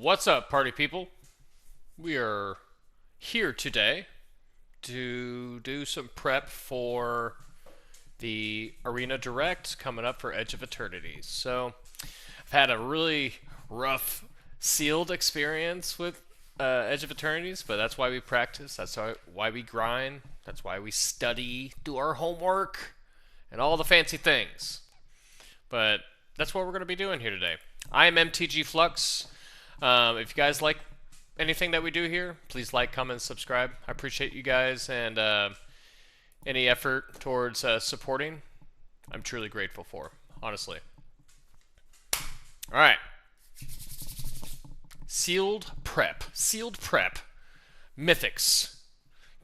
What's up, party people? We are here today to do some prep for the Arena Direct coming up for Edge of Eternities. So, I've had a really rough sealed experience with Edge of Eternities, but that's why we practice, that's why we grind, that's why we study, do our homework, and all the fancy things. But that's what we're going to be doing here today. I am MTG Flux. If you guys like anything that we do here, please like, comment, subscribe. I appreciate you guys and any effort towards supporting. I'm truly grateful for, honestly. All right. Sealed prep. Sealed prep. Mythics.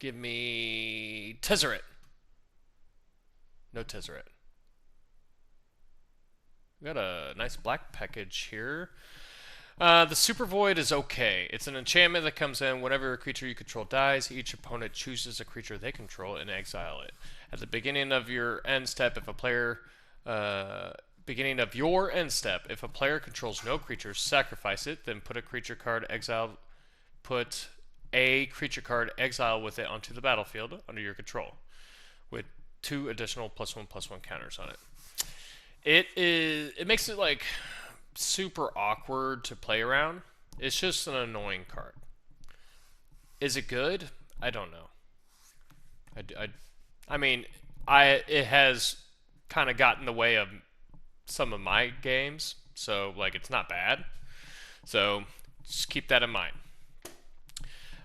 Give me Tezzeret. No Tezzeret. We got a nice black package here. The Super Void is okay. It's an enchantment that comes in whenever a creature you control dies, each opponent chooses a creature they control and exile it. At the beginning of your end step, if a player if a player controls no creatures, sacrifice it, then put a creature card exile with it onto the battlefield under your control, with 2 additional +1/+1 counters on it. It makes it like super awkward to play around. It's just an annoying card. Is it good? I don't know. I mean, it has kind of gotten in the way of some of my games, so like it's not bad. So just keep that in mind.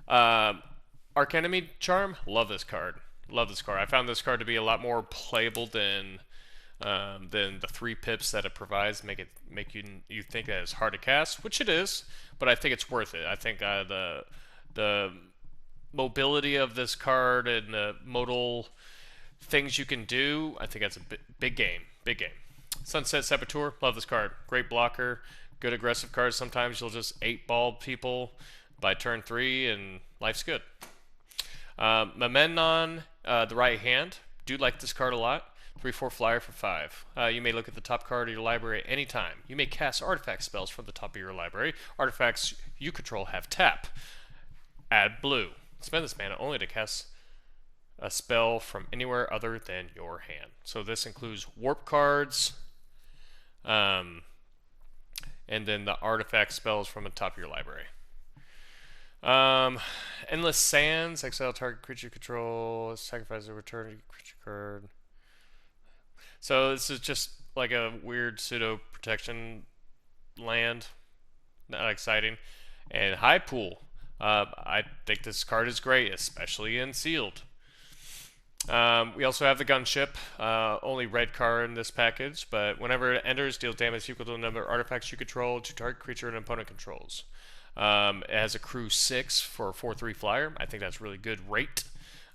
Arc Enemy Charm, love this card. Love this card. I found this card to be a lot more playable than the 3 pips that it provides. Make you think that it's hard to cast, which it is, but I think it's worth it. I think the mobility of this card and the modal things you can do, I think that's a big game. Big game. Sunset Saboteur, love this card. Great blocker, good aggressive card. Sometimes you'll just 8-ball people by turn 3 and life's good. Memnon, the right hand, do like this card a lot. 3/4 flyer for 5. You may look at the top card of your library at any time. You may cast artifact spells from the top of your library. Artifacts you control have tap. Add blue. Spend this mana only to cast a spell from anywhere other than your hand. So this includes warp cards, and then the artifact spells from the top of your library. Endless Sands. Exile target creature control. Sacrifice a return creature card. So this is just like a weird pseudo protection land. Not exciting. And high pool. I think this card is great, especially in sealed. We also have the gunship. Only red card in this package, but whenever it enters, deals damage equal to the number of artifacts you control to target creature an opponent controls. It has a crew 6 for a 4/3 flyer. I think that's really good rate,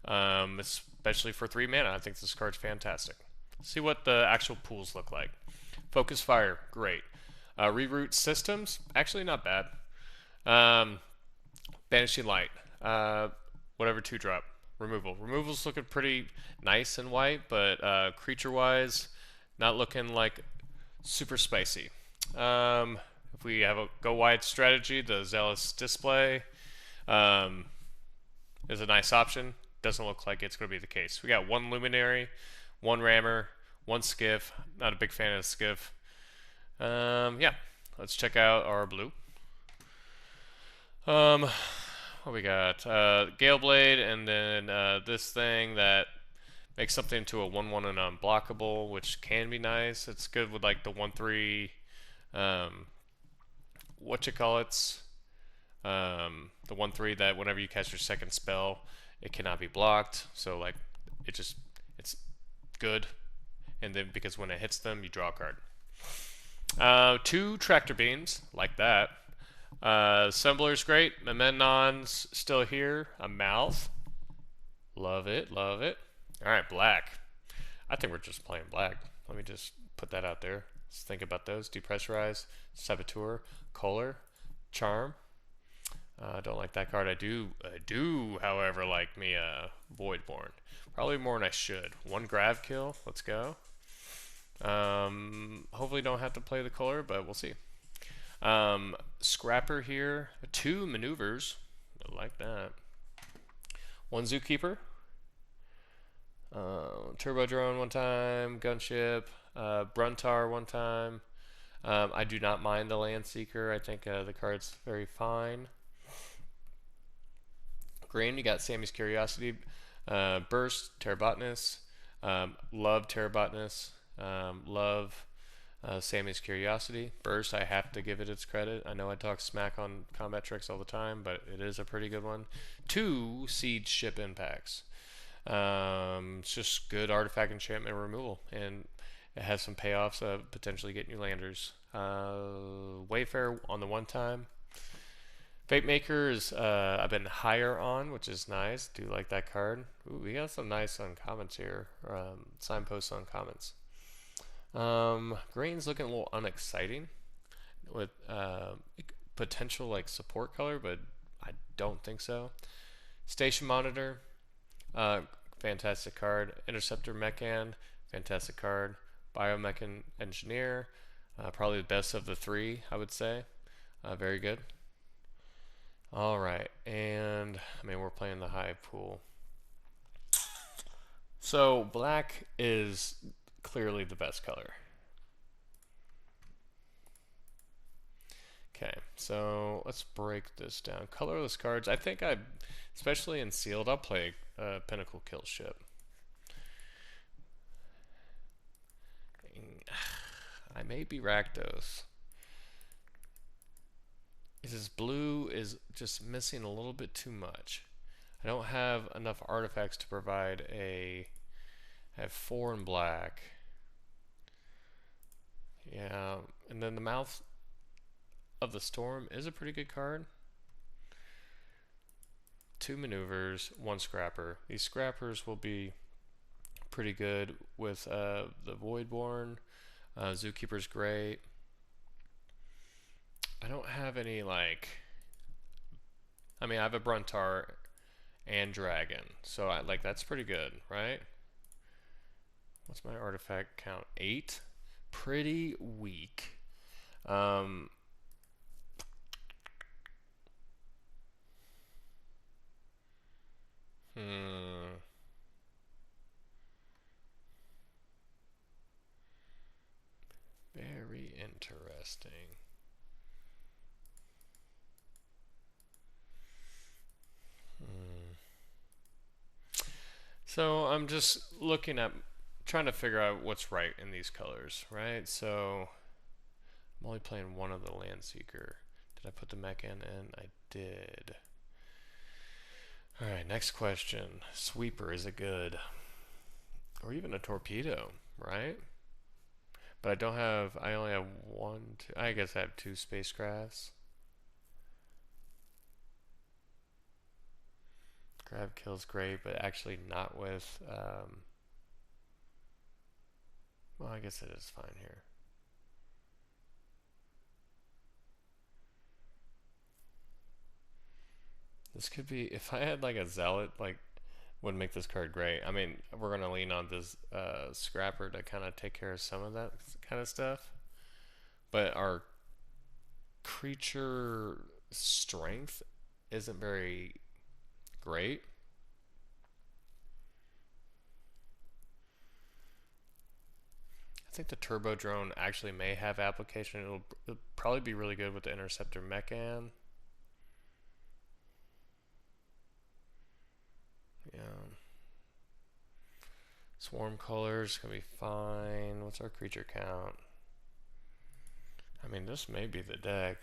especially for 3 mana. I think this card's fantastic. See what the actual pools look like. Focus Fire, great. Reroute Systems, actually not bad. Banishing Light, whatever 2-drop. Removal. Removal's looking pretty nice in white, but creature-wise, not looking like super spicy. If we have a go wide strategy, the Zealous Display is a nice option. Doesn't look like it's going to be the case. We got 1 Luminary, 1 Rammer, 1 Skiff. Not a big fan of the Skiff. Yeah, let's check out our blue. What we got? Galeblade, and then this thing that makes something into a 1/1 and unblockable, which can be nice. It's good with like the 1/3, the 1/3 that whenever you cast your second spell, it cannot be blocked. So like, it's good. And then because when it hits them, you draw a card. 2 Tractor Beams, like that. Assembler's great. Memnon's still here. A Mouth. Love it, love it. Alright, black. I think we're just playing black. Let me just put that out there. Let's think about those. Depressurize, Saboteur, Kohler, Charm. I don't like that card. I do, however, like me a Voidborn. Probably more than I should. 1 Grav Kill. Let's go. Hopefully don't have to play the Kohler, but we'll see. Scrapper here. 2 maneuvers. I like that. 1 zookeeper. Turbo drone 1 time. Gunship. Bruntar 1 time. I do not mind the Land Seeker. I think the card's very fine. Green, you got Sammy's Curiosity, Burst, Terrabotanus. Love Terrabotanus. Love Sammy's Curiosity. Burst, I have to give it its credit. I know I talk smack on combat tricks all the time, but it is a pretty good one. 2 Siege Ship Impacts. It's just good artifact enchantment removal, and it has some payoffs of potentially getting you landers. Wayfarer on the 1 time. Fate Maker is I've been higher on, which is nice. Do like that card. Ooh, we got some nice uncommons here. Signposts on comments. Green's looking a little unexciting with potential like support color, but I don't think so. Station Monitor, fantastic card. Interceptor Mechan, fantastic card. Biomechan Engineer, probably the best of the 3, I would say. Very good. All right, and I mean we're playing the high pool. So black is clearly the best color. Okay, so let's break this down. Colorless cards. I think especially in sealed, I'll play Pinnacle Kill Ship. I may be Rakdos. This blue is just missing a little bit too much. I don't have enough artifacts to provide I have 4 in black. Yeah, and then the Mouth of the Storm is a pretty good card. 2 maneuvers, 1 scrapper. These scrappers will be pretty good with the Voidborn. Zookeeper's great. I don't have any like. I mean, I have a Bruntar and Dragon, so that's pretty good, right? What's my artifact count? 8. Pretty weak. Hmm. Very interesting. So I'm just trying to figure out what's right in these colors, right? So I'm only playing 1 of the Land Seeker. Did I put the mech in? I did. Alright, next question. Sweeper, is it good? Or even a torpedo, right? But I only have 1, 2, I guess I have 2 spacecrafts. Grab kill's great, but actually not with, well, I guess it is fine here. This could be, if I had like a Zealot, would make this card great. I mean, we're going to lean on this Scrapper to kind of take care of some of that kind of stuff. But our creature strength isn't very great. I think the Turbo Drone actually may have application. It'll probably be really good with the Interceptor Mechan. Yeah. Swarm colors gonna be fine. What's our creature count? I mean, this may be the deck.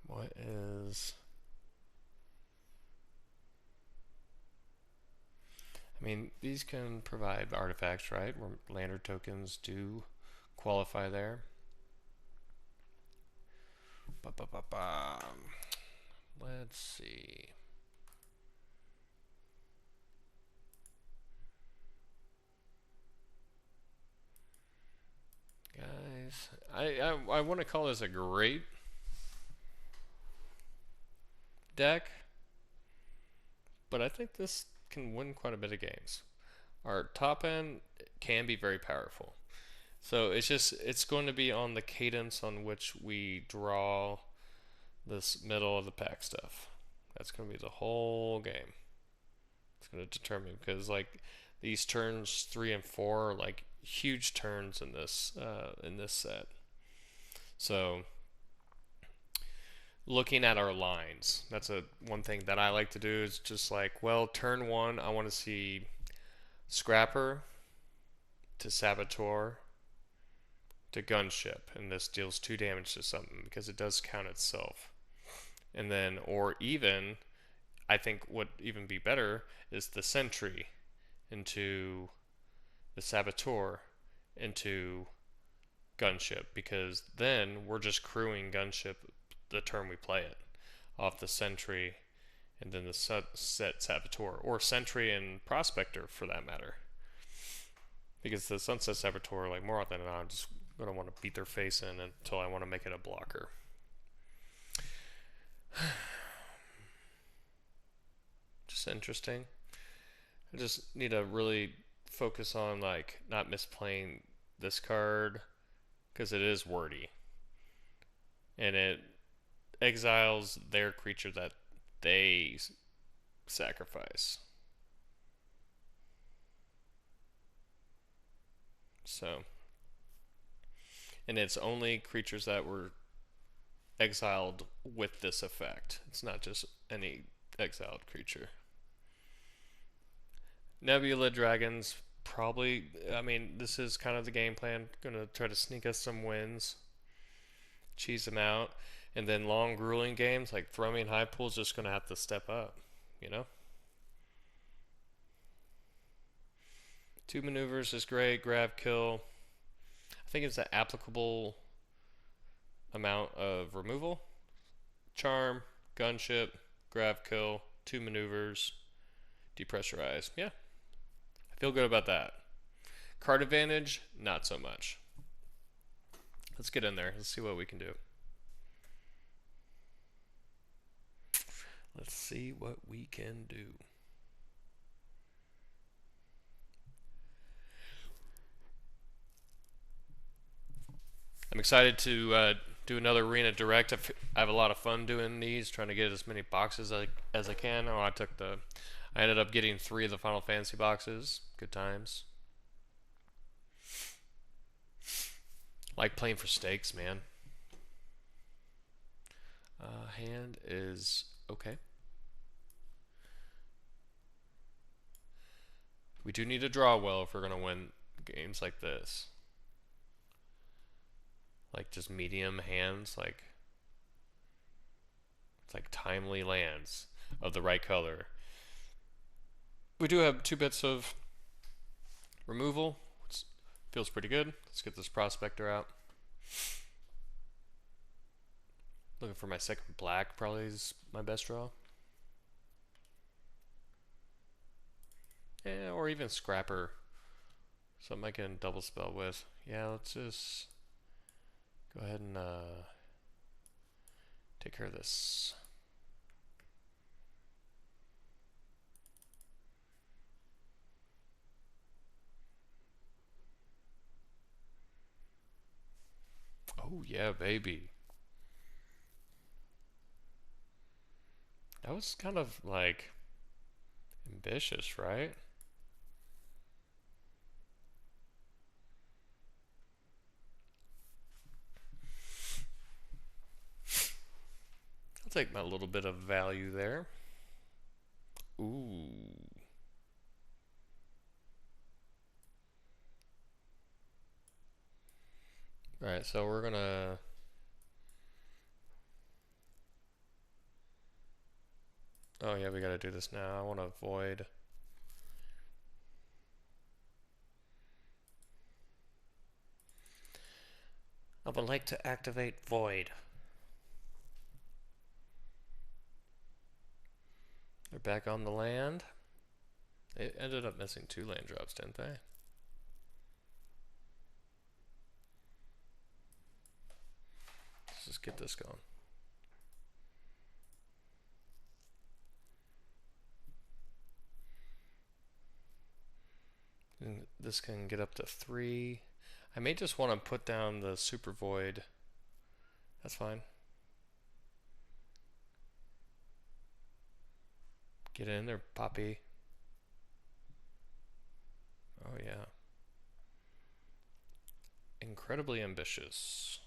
What is... I mean, these can provide artifacts, right? Where lander tokens do qualify there. Let's see. Guys, I want to call this a great deck, but I think this can win quite a bit of games. Our top end can be very powerful. So it's going to be on the cadence on which we draw this middle of the pack stuff. That's going to be the whole game. It's going to determine because like these turns 3 and 4 are like huge turns in this set. So looking at our lines, that's a one thing that I like to do is just like, well, turn one, I want to see Scrapper to Saboteur to Gunship, and this deals 2 damage to something because it does count itself. And then, or even, I think would even be better is the Sentry into the Saboteur into Gunship, because then we're just crewing Gunship the turn we play it off the Sentry and then the set Saboteur, or Sentry and Prospector for that matter. Because the Sunset Saboteur, like more often than not, I'm just gonna want to beat their face in until I want to make it a blocker. Just interesting. I just need to really focus on like not misplaying this card because it is wordy and it exiles their creature that they sacrifice. So, and it's only creatures that were exiled with this effect. It's not just any exiled creature. Nebula Dragons, probably, I mean, this is kind of the game plan. Gonna try to sneak us some wins, cheese them out, and then long, grueling games like Thrumming High Pool is just gonna have to step up, you know? 2 maneuvers is great, grab, kill. I think it's an applicable amount of removal. Charm, gunship, grab, kill, 2 maneuvers, depressurize. Yeah, I feel good about that. Card advantage, not so much. Let's get in there. Let's see what we can do. Let's see what we can do. I'm excited to do another Arena Direct. I have a lot of fun doing these, trying to get as many boxes as I can. Oh, I ended up getting 3 of the Final Fantasy boxes. Good times. Like playing for stakes, man. Hand is okay. We do need to draw well if we're going to win games like this. Like just medium hands, like it's like timely lands of the right color. We do have 2 bits of removal, which feels pretty good. Let's get this Prospector out. Looking for my second black, probably is my best draw. Yeah, or even Scrapper. Something I can double spell with. Yeah, let's just go ahead and take care of this. Oh yeah, baby. That was kind of like ambitious, right? I'll take my little bit of value there. Ooh. Alright, so we're gonna... Oh yeah, we gotta do this now. I want to avoid... I would like to activate Void. They're back on the land. They ended up missing 2 land drops, didn't they? Let's just get this going. And this can get up to 3. I may just want to put down the Super Void. That's fine. Get in there, Poppy. Oh, yeah. Incredibly ambitious.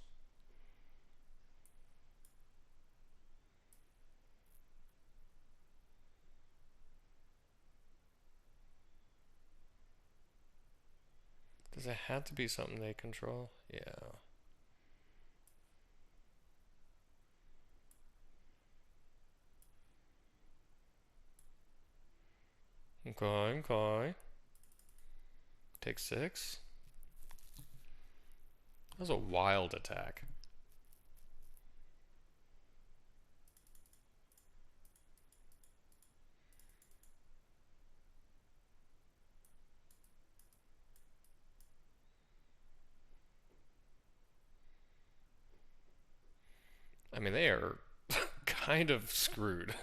Does it have to be something they control? Yeah. Okay, okay. Take 6. That was a wild attack. I mean, they are kind of screwed.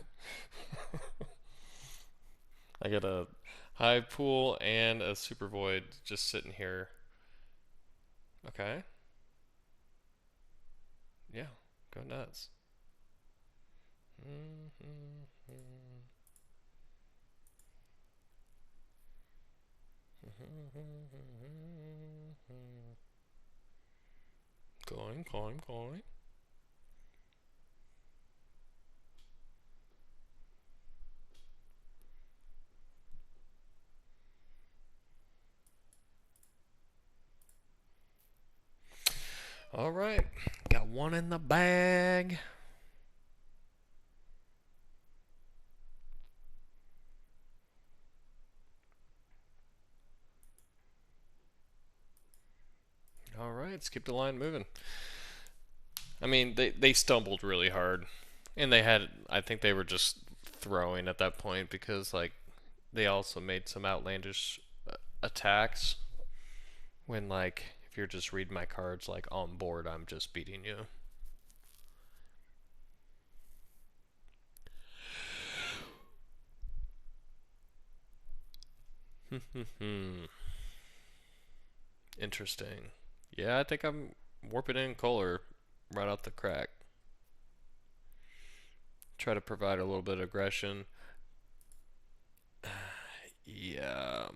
I got a Hive Pool and a Super Void just sitting here. Okay. Yeah. Go nuts. Going, going, going. All right. Got one in the bag. All right. Let's keep the line moving. I mean, they stumbled really hard. And they had, I think they were just throwing at that point because, like, they also made some outlandish attacks when, like, if you're just reading my cards, like, on board, I'm just beating you. Interesting. Yeah, I think I'm warping in Kohler right out the crack. Try to provide a little bit of aggression. Yeah.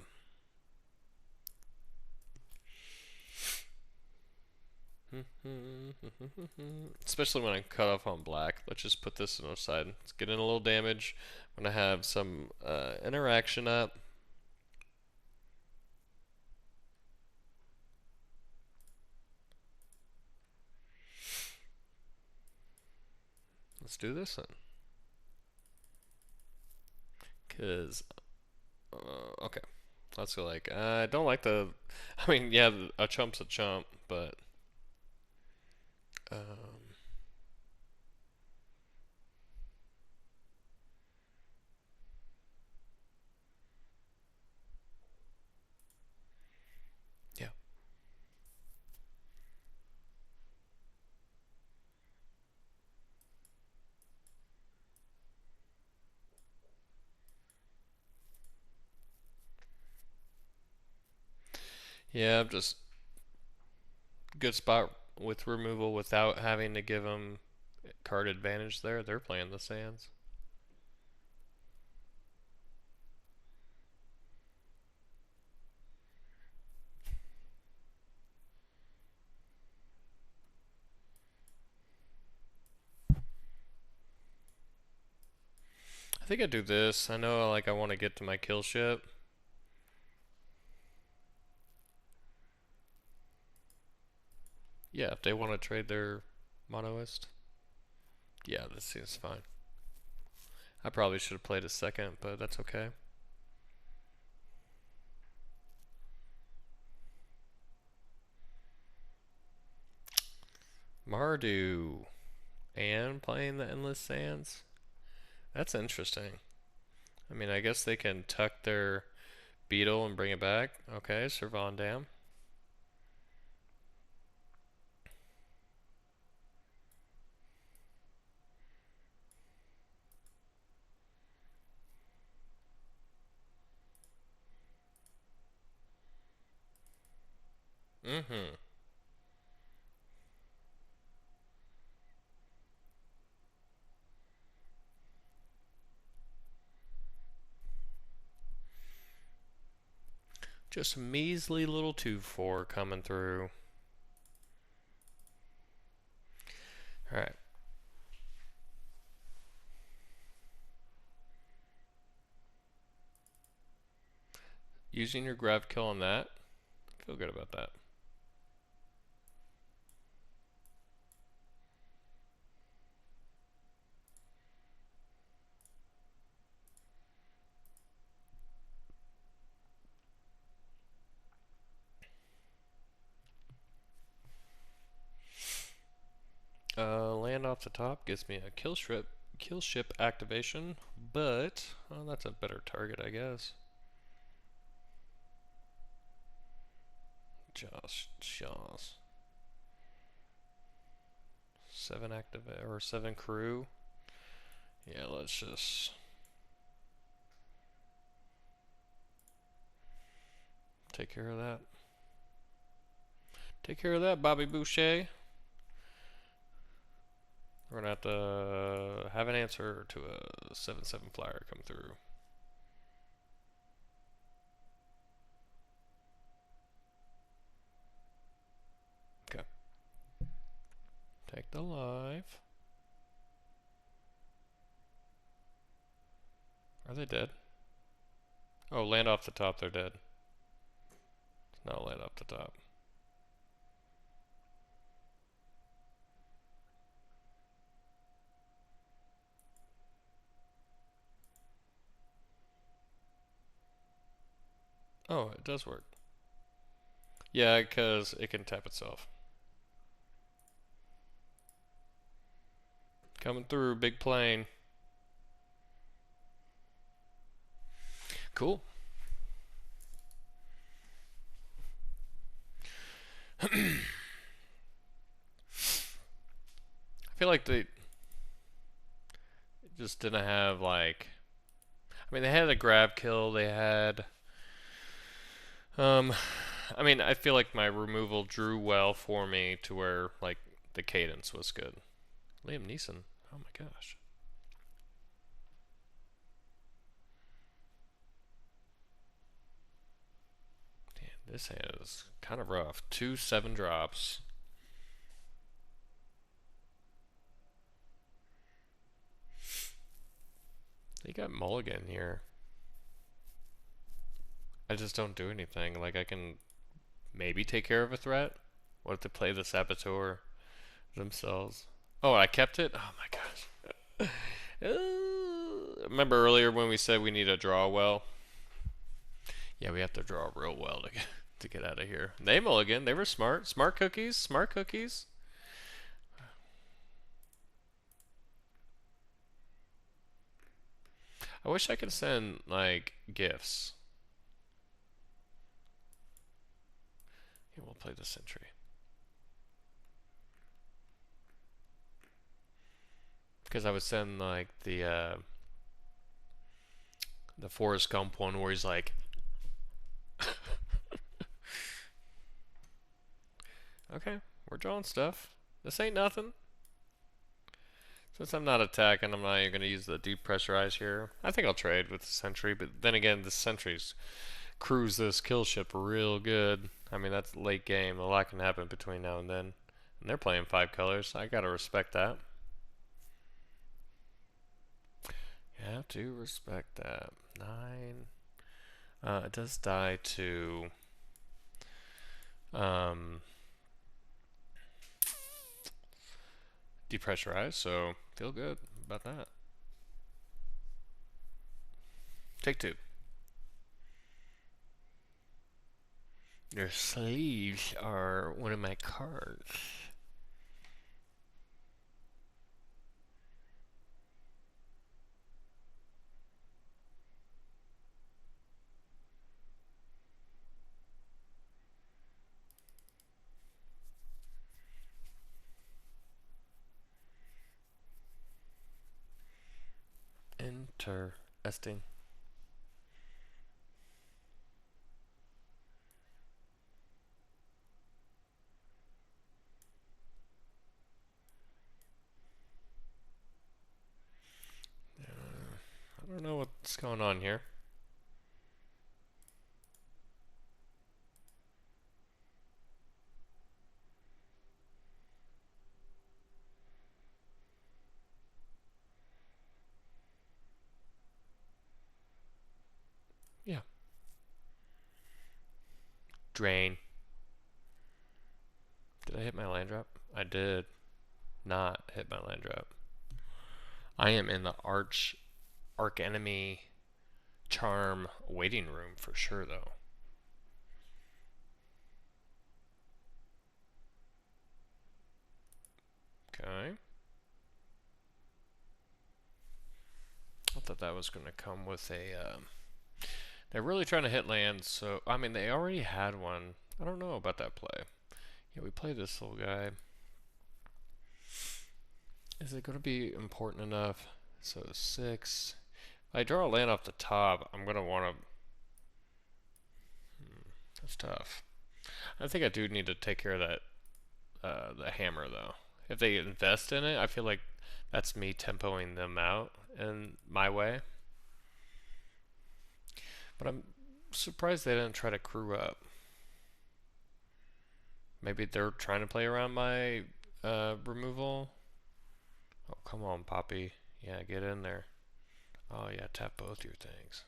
Especially when I cut off on black. Let's just put this on the side. Let's get in a little damage. I'm going to have some interaction up. Let's do this then. Because, okay. Let's go like, I don't like the, I mean, yeah, a chump's a chump, but, yeah. Yeah, just good spot with removal without having to give them card advantage there. They're playing the sands. I think I do this. I know like I want to get to my kill ship. Yeah, if they want to trade their monoist. Yeah, this seems fine. I probably should have played a second, but that's okay. Mardu. And playing the Endless Sands? That's interesting. I mean, I guess they can tuck their Beetle and bring it back. Okay, Servandam. Mm-hmm. Just a measly little 2/4 coming through. Alright. Using your grab kill on that. Feel good about that. Land off the top gives me a kill ship activation, but that's a better target, I guess. Jaws. 7 active or 7 crew. Yeah, let's just take care of that. Take care of that, Bobby Boucher. We're gonna have to have an answer to a 7/7 flyer come through. Okay. Take the live. Are they dead? Oh, land off the top, they're dead. No, land off the top. Oh, it does work. Yeah, because it can tap itself. Coming through, big plane. Cool. I feel like they just didn't have like. I mean, they had a grab kill. They had. Um, I mean, I feel like my removal drew well for me to where like the cadence was good. Liam Neeson. Oh my gosh. Damn, this hand is kind of rough. 2 7 drops. They got mulligan here. I just don't do anything. Like I can maybe take care of a threat. What if they play the saboteur themselves? Oh, I kept it. Oh my gosh. Remember earlier when we said we need to draw well? Yeah, we have to draw real well to get out of here. They mulligan. They were smart. Smart cookies. Smart cookies. I wish I could send like gifts. Yeah, we'll play the sentry. Because I would send like the Forrest Gump one where he's like, okay, we're drawing stuff. This ain't nothing. Since I'm not attacking, I'm not even going to use the depressurize here. I think I'll trade with the sentry, but then again, the sentries cruise this kill ship real good. I mean, that's late game. A lot can happen between now and then. And they're playing 5 colors. I gotta respect that. You have to respect that. 9. It does die to um, depressurize, so feel good about that. Take 2. Your sleeves are one of my cards. Interesting. What's going on here? Yeah. Drain. Did I hit my land drop? I did not hit my land drop. I am in the arc enemy charm waiting room for sure though. Okay. I thought that was going to come with a. They're really trying to hit lands, so I mean they already had one. I don't know about that play. Yeah, we play this little guy. Is it going to be important enough? So 6. If I draw a land off the top, I'm going to want to. That's tough. I think I do need to take care of that. The hammer though. If they invest in it, I feel like that's me tempoing them out in my way. But I'm surprised they didn't try to crew up. Maybe they're trying to play around my removal. Oh, come on, Poppy. Yeah, get in there. Oh, yeah, tap both your things.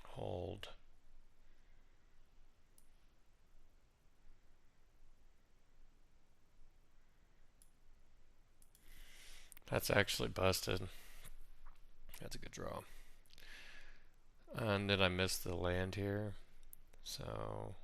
Hold. That's actually busted. That's a good draw. And then I missed the land here. So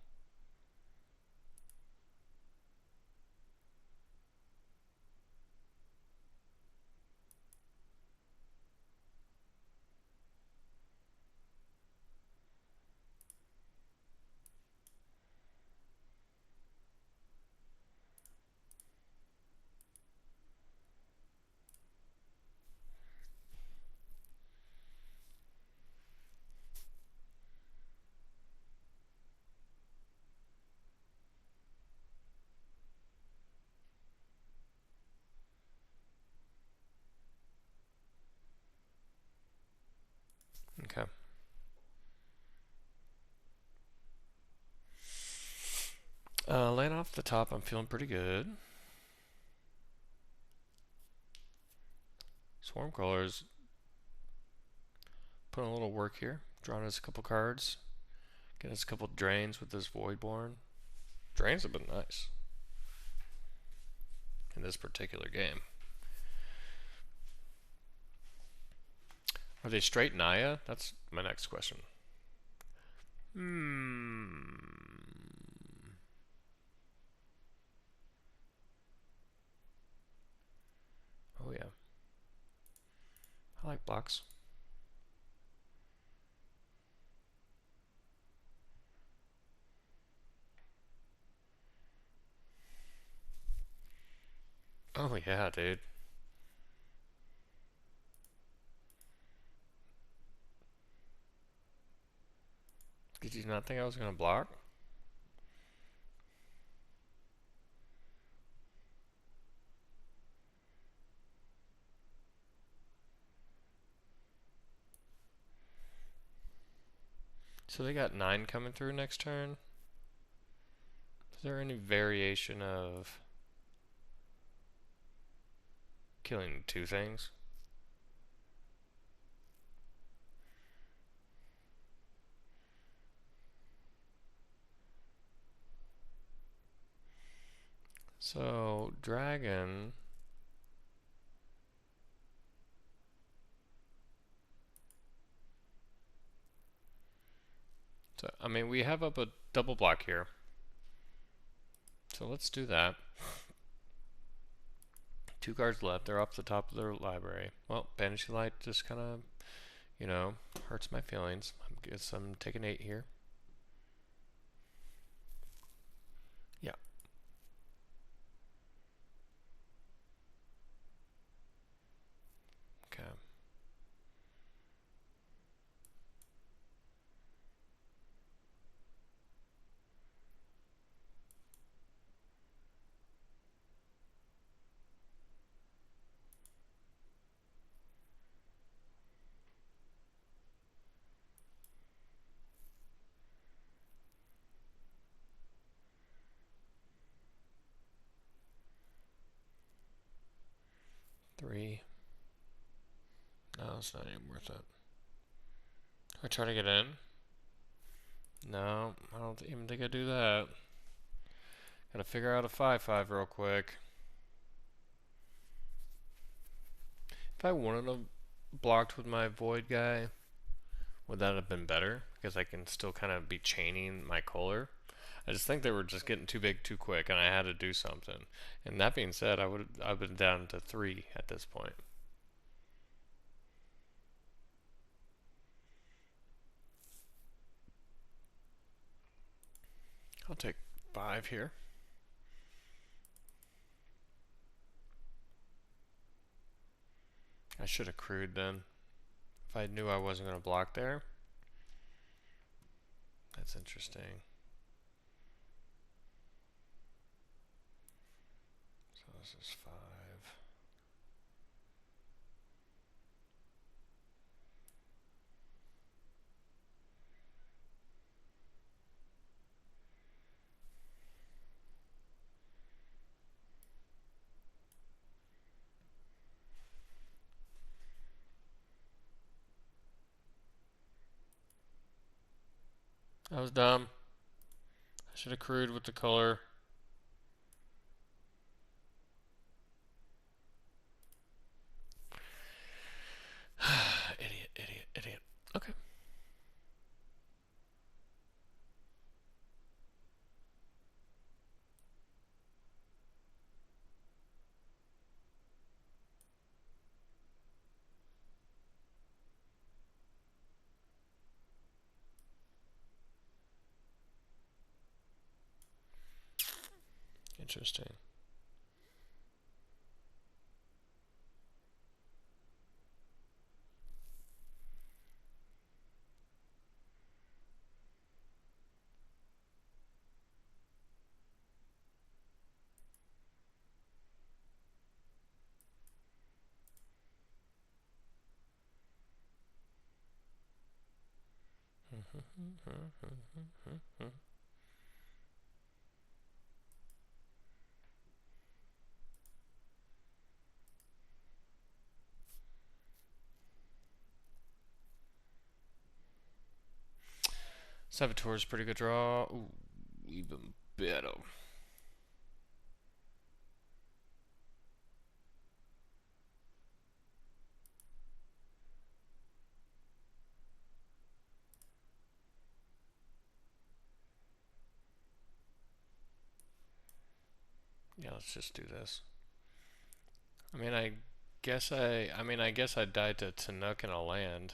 okay. Land off the top, I'm feeling pretty good. Swarm Crawlers putting a little work here. Drawing us a couple cards. Getting us a couple drains with this Voidborn. Drains have been nice in this particular game. Are they straight Naya? That's my next question. Oh yeah. I like blocks. Oh yeah, dude. Did you not think I was gonna block? So they got 9 coming through next turn. Is there any variation of killing 2 things? So dragon. So I mean we have up a double block here. So let's do that. 2 cards left. They're off the top of their library. Well, Banishing Light just kind of, hurts my feelings. I guess I'm taking 8 here. Yeah. it's not even worth it. Do I try to get in? No, I don't even think I do that. Gotta figure out a 5-5 real quick. If I wanted to blocked with my void guy, would that have been better? Because I can still kind of be chaining my Kohler. I just think they were just getting too big too quick, and I had to do something. And that being said, I've been down to 3 at this point. I'll take 5 here. I should have crewed then. If I knew I wasn't going to block there. That's interesting. So this is 5. That was dumb. I should have crewed with the color. Idiot, idiot, idiot. Okay. Interesting. Saboteur is pretty good draw. Ooh, even better. Yeah, let's just do this. I mean, I guess I died to Tanook and a land.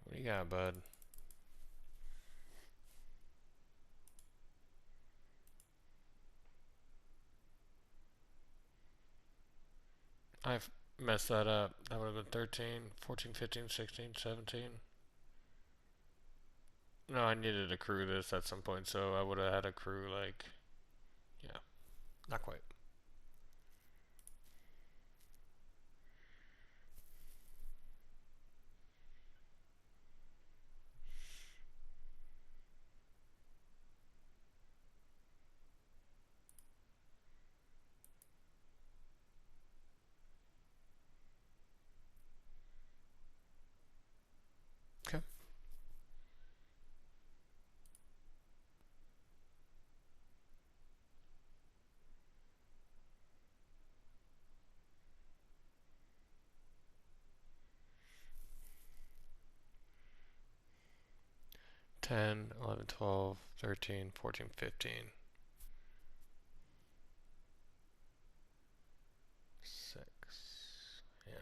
What do you got, bud? I've messed that up. That would have been 13, 14, 15, 16, 17. No, I needed to crew this at some point, so I would have had a crew like, yeah, not quite. Okay. Ten, 11, 12, 13, 14, 15. 6. Yeah.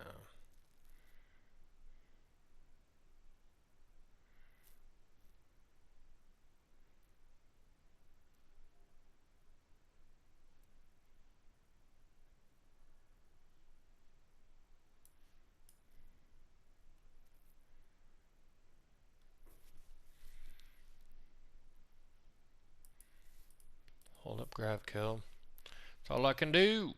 Hold up, grab, kill. That's all I can do.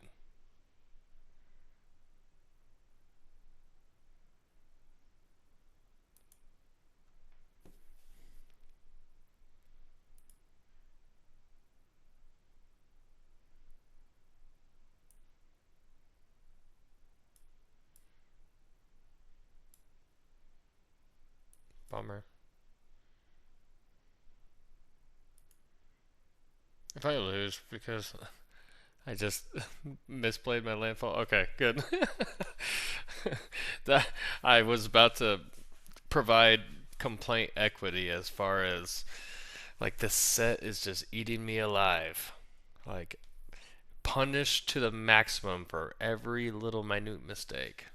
Bummer. If I lose because I just misplayed my landfall. Okay, good. that I was about to provide complaint equity as far as like this set is just eating me alive. Like punished to the maximum for every little minute mistake.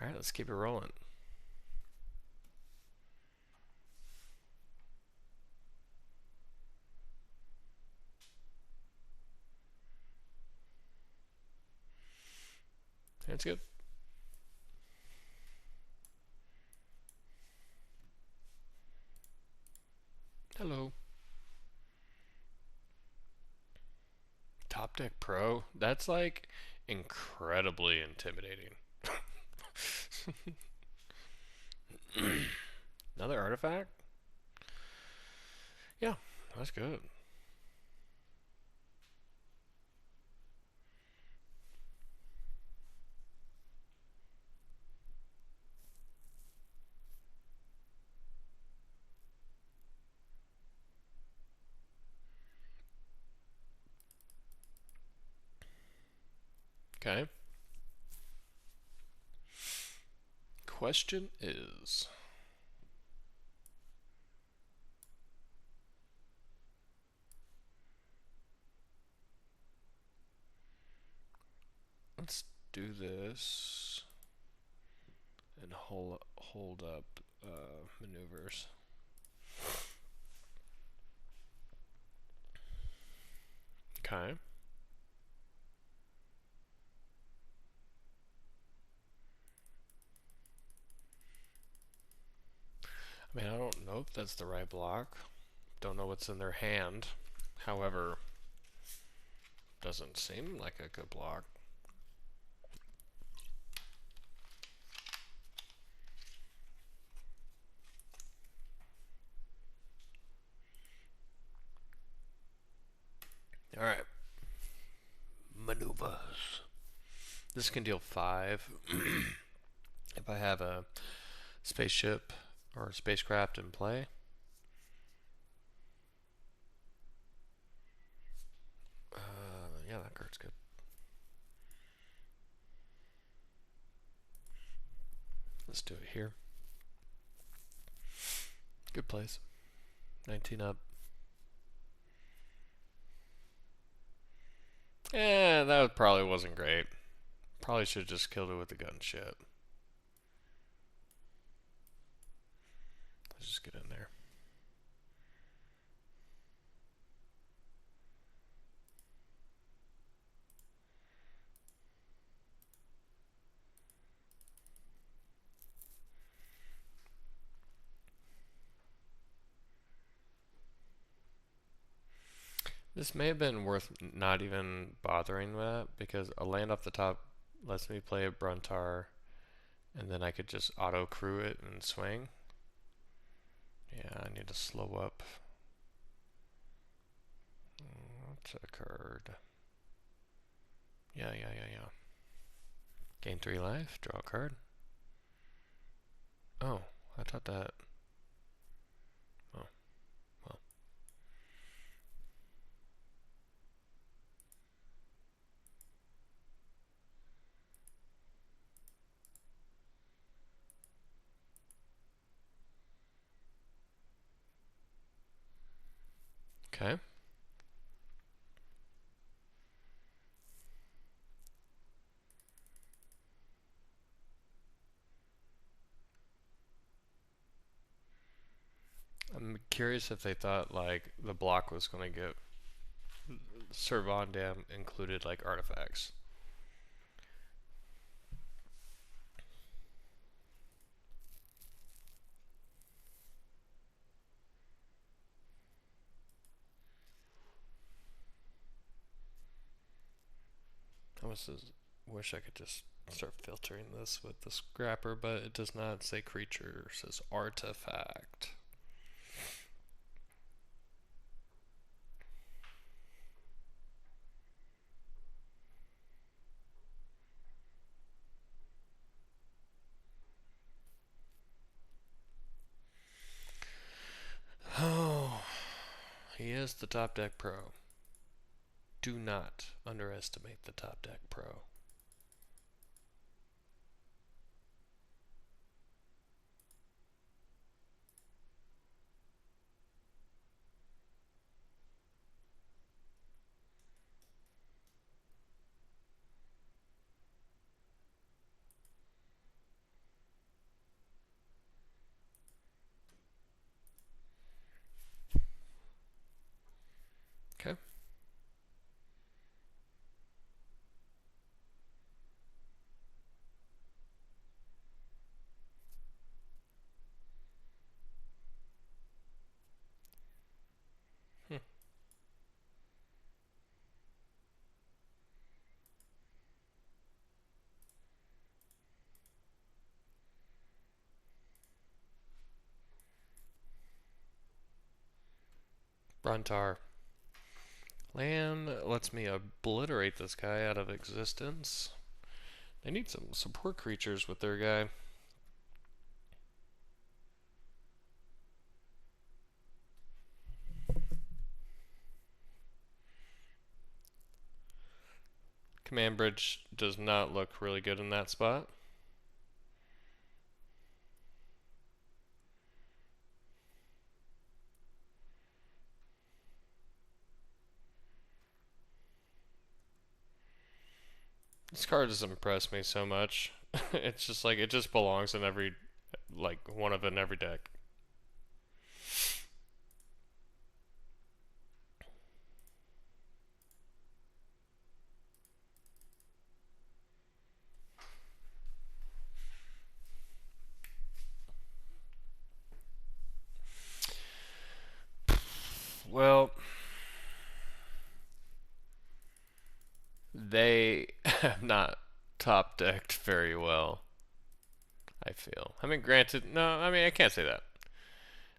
Alright, let's keep it rolling. That's good. Hello. Top Deck Pro? That's like incredibly intimidating. Another artifact? Yeah, that's good. Okay. Question is, let's do this and hold up maneuvers. Okay. I mean, I don't know if that's the right block. Don't know what's in their hand. However, doesn't seem like a good block. Alright. Maneuvers. This can deal 5. If I have a spaceship or a spacecraft in play. Yeah, that card's good. Let's do it here. Good place. 19 up. Yeah, that probably wasn't great. Probably should have just killed it with the gunship. Let's just get in there. This may have been worth not even bothering with that because a land off the top lets me play a Bruntar and then I could just auto crew it and swing. Yeah, I need to slow up. What's a card? Yeah. Gain 3 life, draw a card. Oh, I thought that. Oh, well. Okay. I'm curious if they thought like the block was going to get Servondam included like artifacts. I wish I could just start filtering this with the scrapper, but it does not say creature, it says artifact. Yes, the Top Deck Pro. Do not underestimate the Top Deck Pro. Okay. Hmm. Brontar. Land lets me obliterate this guy out of existence. They need some support creatures with their guy. Command bridge does not look really good in that spot. This card doesn't impress me so much. It's just like it just belongs in every like one of in every deck. Well, they have not top decked very well, I feel. I mean, granted, no, I mean, I can't say that.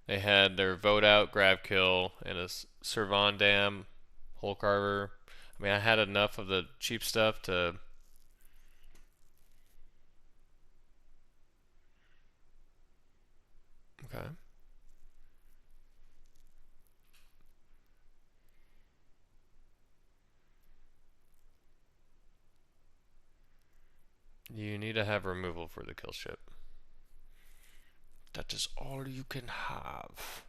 They had their vote out, grab kill, and a Servandam, Hole Carver. I mean, I had enough of the cheap stuff to. Okay. You need to have removal for the kill ship. That is all you can have.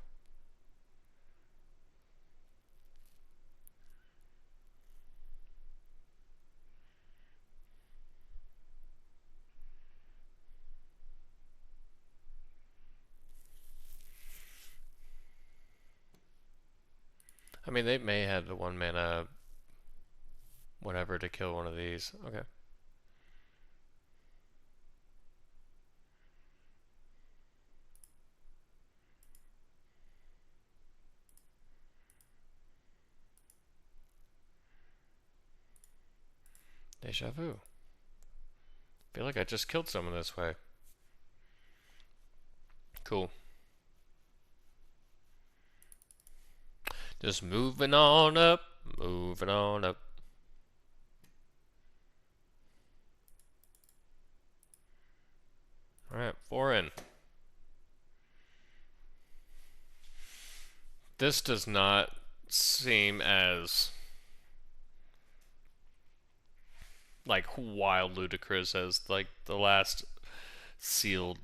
I mean, they may have the 1 mana whatever to kill one of these. Okay. Deja vu. Feel like I just killed someone this way. Cool. Just moving on up, moving on up. Alright, 4 in. This does not seem as like wild ludicrous as like the last sealed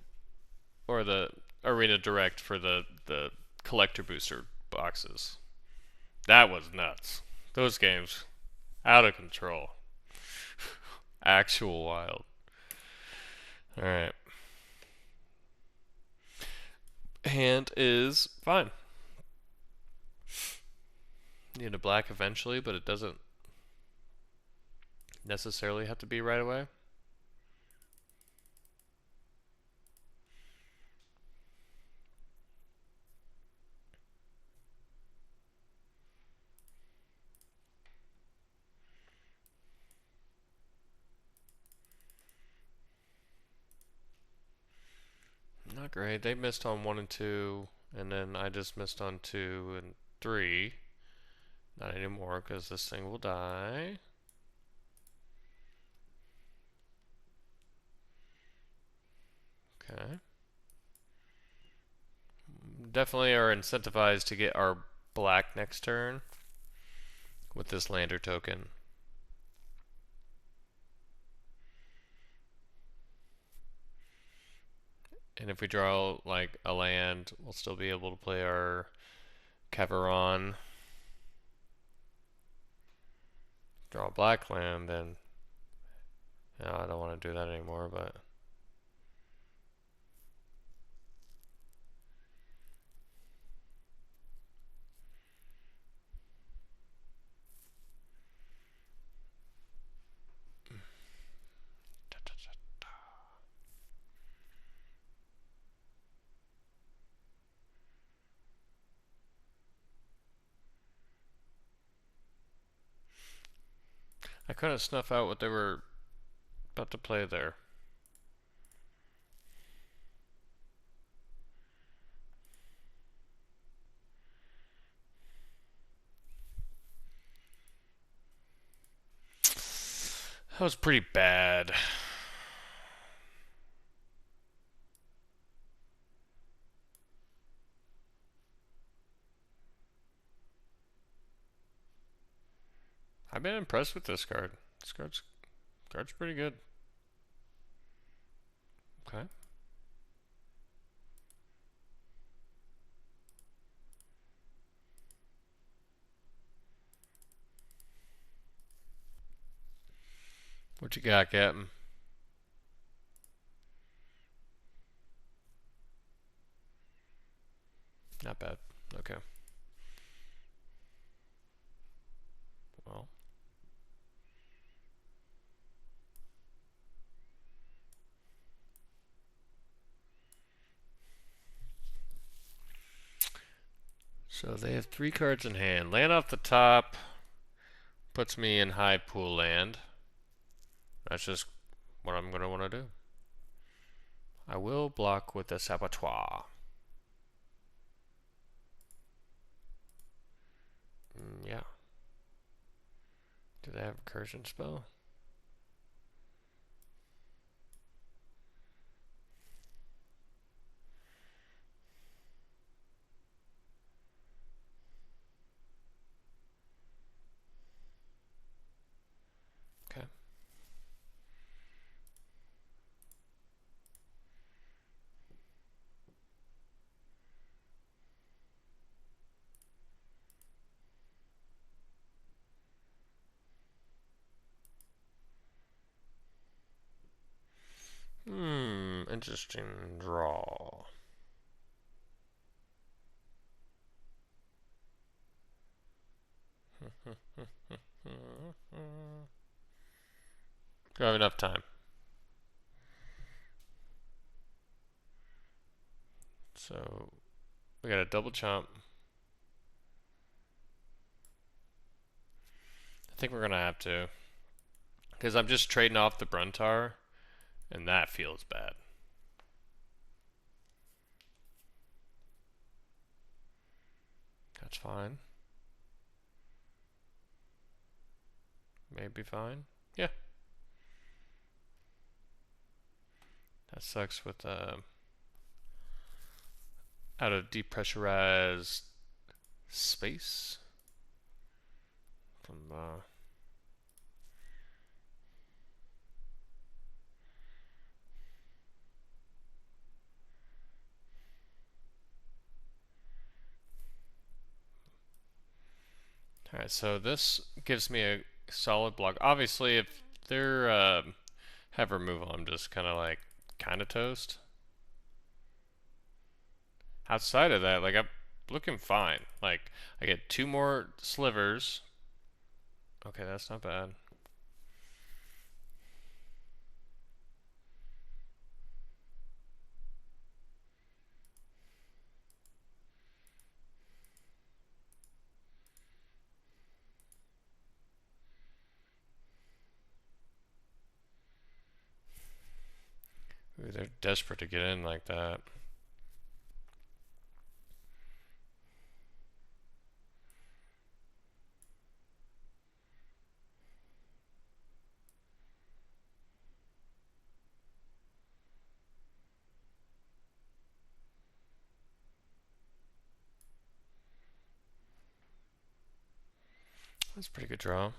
or the arena direct for the collector booster boxes. That was nuts. Those games out of control. Actual wild. All right. Hand is fine. Need a black eventually, but it doesn't necessarily have to be right away. Not great. They missed on 1 and 2, and then I just missed on 2 and 3. Not anymore, because this thing will die. Okay. Definitely are incentivized to get our black next turn with this lander token. And if we draw like a land, we'll still be able to play our Caveron. Draw a black land, then no, I don't want to do that anymore, but I couldn't snuff out what they were about to play there. That was pretty bad. I've been impressed with this card. This card's pretty good. Okay. What you got, Captain? Not bad. Okay. Well. So they have 3 cards in hand. Land off the top puts me in high pool land. That's just what I'm going to want to do. I will block with the Saboteur. Yeah. Do they have a recursion spell? Okay. Interesting draw. Do I have enough time? So we got a double chomp. I think we're gonna have to, because I'm just trading off the Bruntar, and that feels bad. That's fine. Maybe fine. Yeah. That sucks with out of depressurized space from Alright, so this gives me a solid block. Obviously, if they're have removal, I'm just kind of like toast. Outside of that, like I'm looking fine. Like I get 2 more slivers. Okay, that's not bad. Ooh, they're desperate to get in like that. That's a pretty good draw.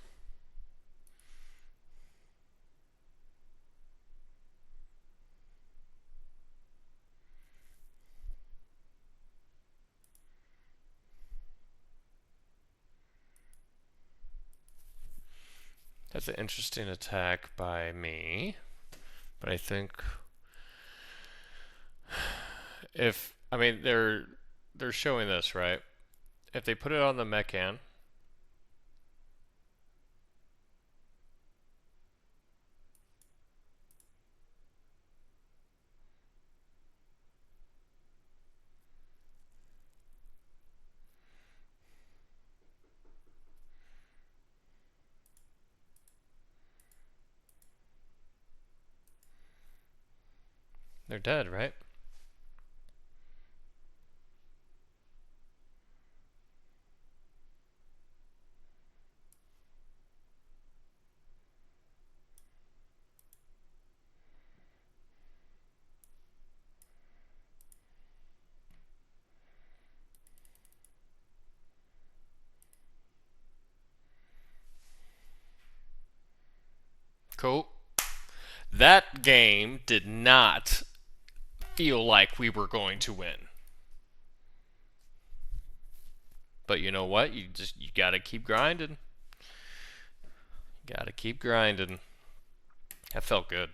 That's an interesting attack by me. But I think if I mean they're showing this, right? If they put it on the Mechan, they're dead, right? Cool. That game did not feel like we were going to win. But you know what? You gotta keep grinding. Gotta keep grinding. That felt good.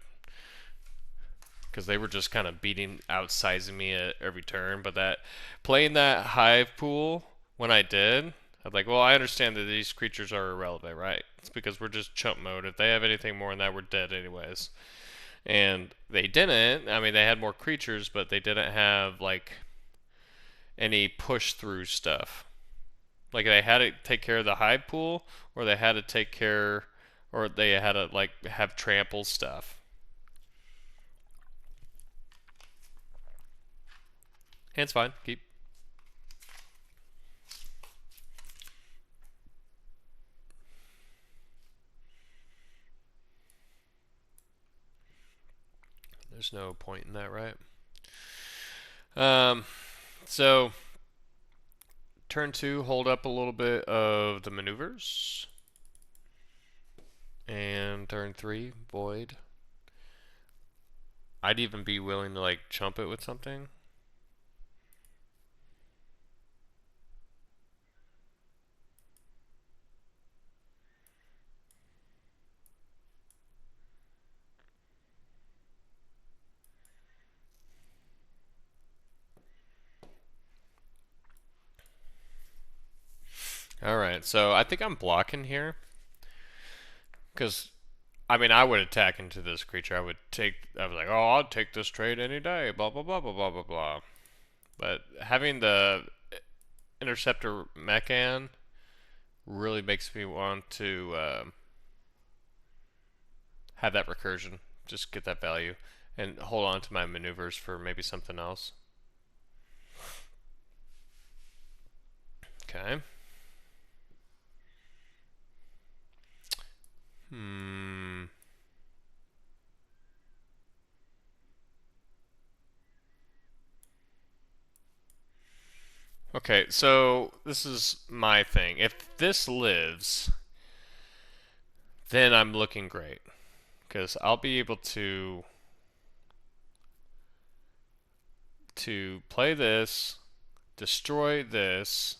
Because they were just kind of outsizing me at every turn. But that playing that hive pool when I did, I was like, well, I understand that these creatures are irrelevant, right? It's because we're just chump mode. If they have anything more than that, we're dead anyways. And they didn't. I mean, they had more creatures, but they didn't have like any push through stuff. Like they had to take care of the hive pool, or they had to take care, or they had to like have trample stuff. Hand's fine. Keep. There's no point in that, right? Um, so turn two, hold up a little bit of the maneuvers, and turn three, void. I'd even be willing to like chump it with something. All right, so I think I'm blocking here because I mean I would attack into this creature. I was like, oh, I'll take this trade any day. Blah blah blah blah blah blah blah. But having the interceptor mechan really makes me want to have that recursion, just get that value, and hold on to my maneuvers for maybe something else. Okay. Hmm. Okay, so this is my thing. If this lives, then I'm looking great. Because I'll be able to play this, destroy this,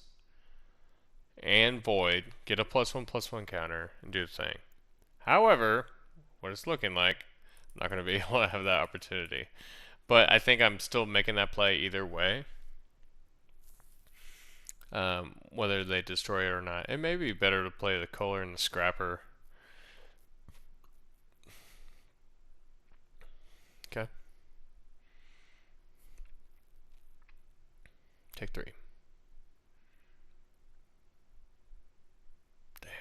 and void, get a +1/+1 counter, and do the thing. However, what it's looking like, I'm not going to be able to have that opportunity. But I think I'm still making that play either way. Whether they destroy it or not. It may be better to play the Kohler and the Scrapper. Okay. Take three. Damn.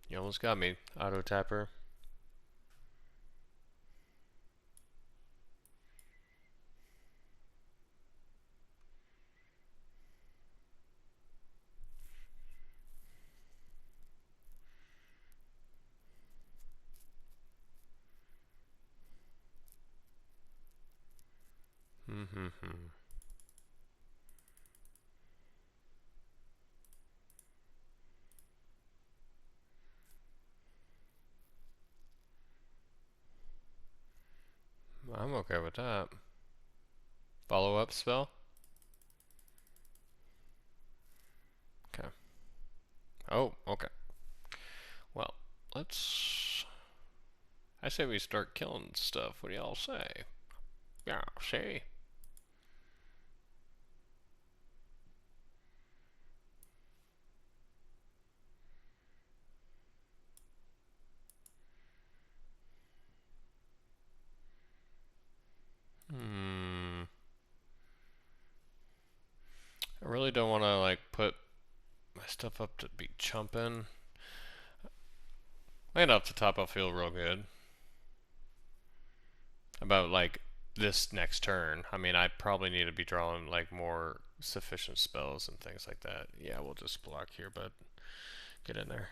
You almost got me, Auto Tapper. I'm okay with that. Follow up spell? Okay. Oh, okay. Well, let's. I say we start killing stuff. What do y'all say? Yeah, see? Hmm. I really don't want to, like, put my stuff up to be chumping. Laying off the top, I'll feel real good about, like, this next turn. I mean, I probably need to be drawing, like, more sufficient spells and things like that. Yeah, we'll just block here, but get in there.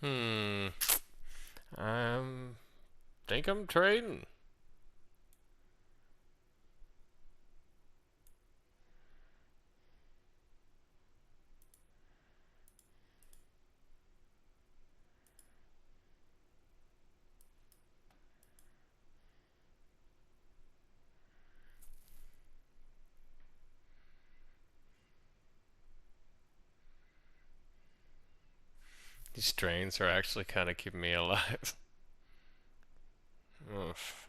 Hmm. Think I'm trading. These strains are actually kind of keeping me alive. Oof.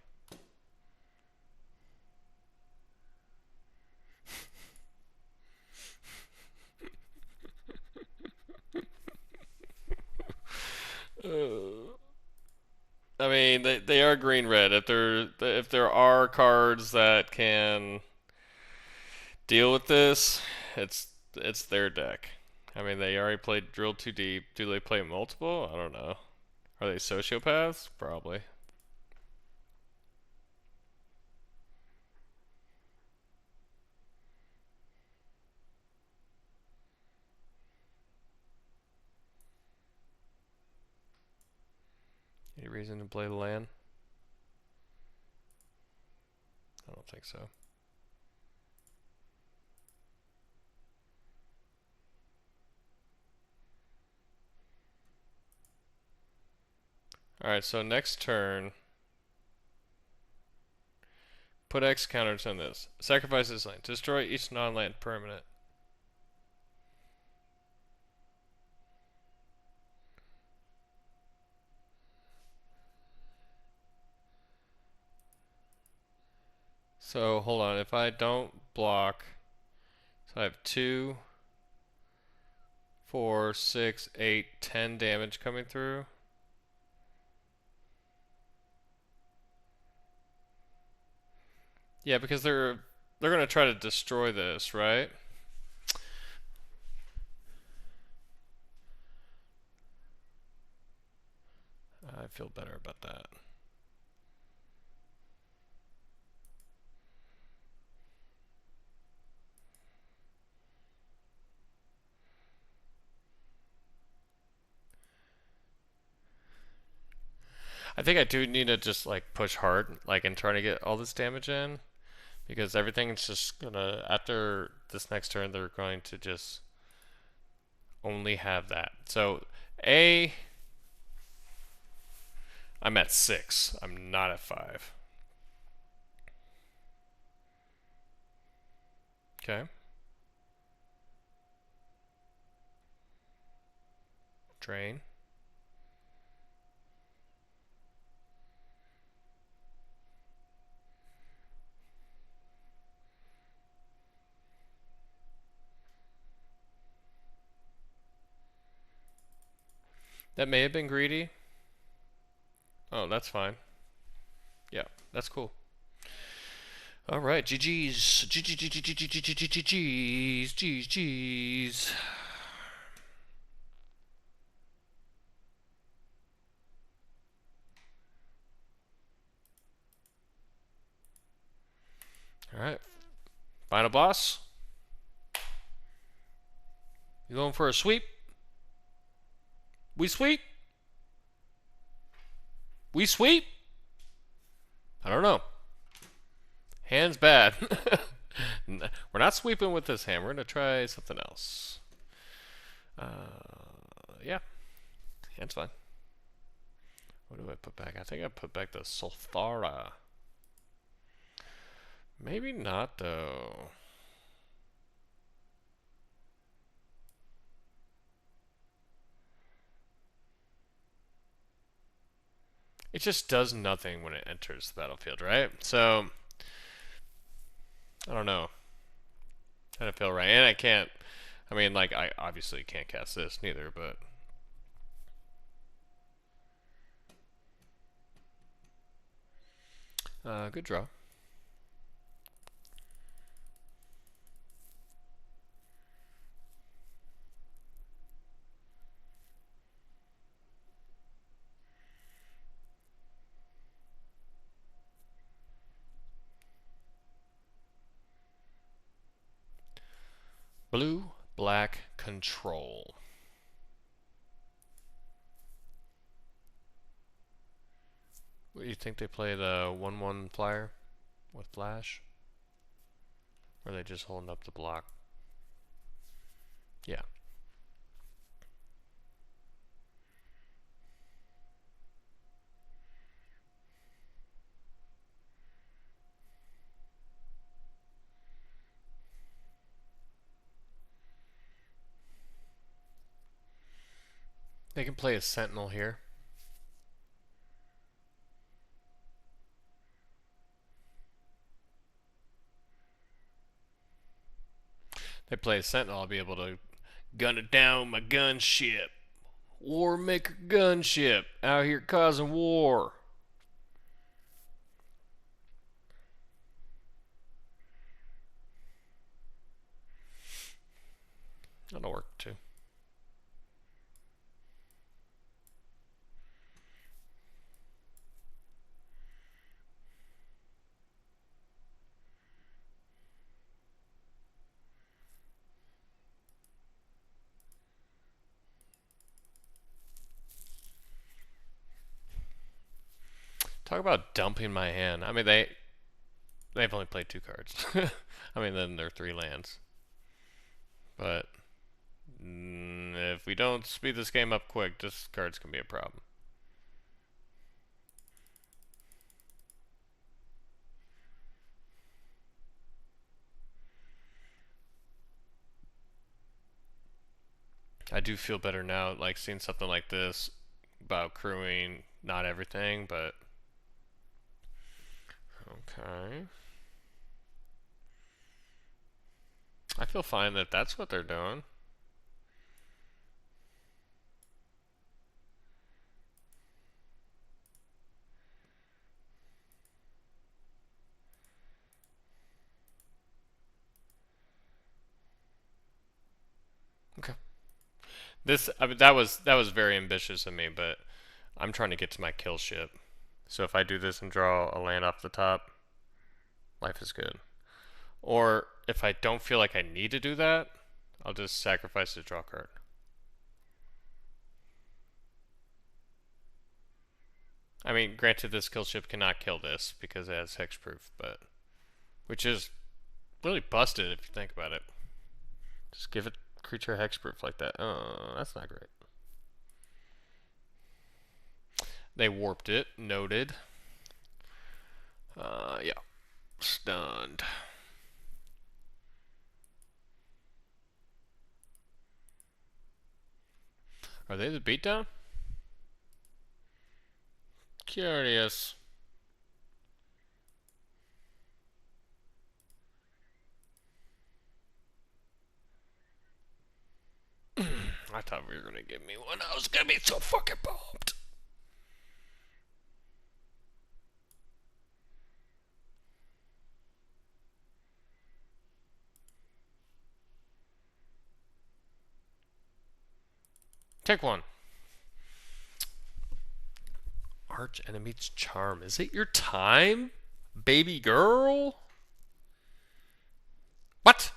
I mean, they are green red. If there are cards that can deal with this, it's their deck. I mean, they already played Drill Too Deep. Do they play multiple? I don't know. Are they sociopaths? Probably. Any reason to play the land? I don't think so. Alright, so next turn, put X counters on this. Sacrifice this land. Destroy each non-land permanent. So hold on, if I don't block, so I have 2, 4, 6, 8, 10 damage coming through. Yeah, because they're gonna try to destroy this, right? I feel better about that. I think I do need to just like push hard, like in trying to get all this damage in, because everything's just gonna after this next turn they're going to just only have that. So A, I'm at 6. I'm not at 5. Okay. Drain. That may have been greedy. Oh, that's fine. Yeah, that's cool. All right, GG's, GG's, GG's. All right, final boss. You going for a sweep? We sweep? We sweep? I don't know. Hand's bad. We're not sweeping with this hand. We're gonna try something else. Yeah, hand's fine. What do I put back? I think I put back the Sulfara. Maybe not though. It just does nothing when it enters the battlefield, right? So I don't know. I don't feel right, and I can't. I mean, like I obviously can't cast this neither, but good draw. Blue, black, control. What do you think they play the 1/1 flyer with flash? Or are they just holding up the block? Yeah. They can play a sentinel here. They play a sentinel, I'll be able to gun it down my gunship. War maker gunship out here causing war. That'll work too. Talk about dumping my hand. I mean, they've only played 2 cards. I mean, then they're 3 lands. But if we don't speed this game up quick, this card's gonna be a problem. I do feel better now, like seeing something like this about crewing, not everything, but okay. I feel fine that that's what they're doing. Okay. I mean, that was very ambitious of me, but I'm trying to get to my kill ship. So if I do this and draw a land off the top, life is good. Or if I don't feel like I need to do that, I'll just sacrifice the draw card. I mean, granted, this kill ship cannot kill this because it has hexproof, but which is really busted if you think about it. Just give it creature hexproof like that. Oh, that's not great. They warped it. Noted. Yeah. Stunned. Are they the beatdown? Curious. I thought we were gonna give me one. I was gonna be so fucking pumped. Take one. Arch enemy's charm. Is it your time, baby girl? What?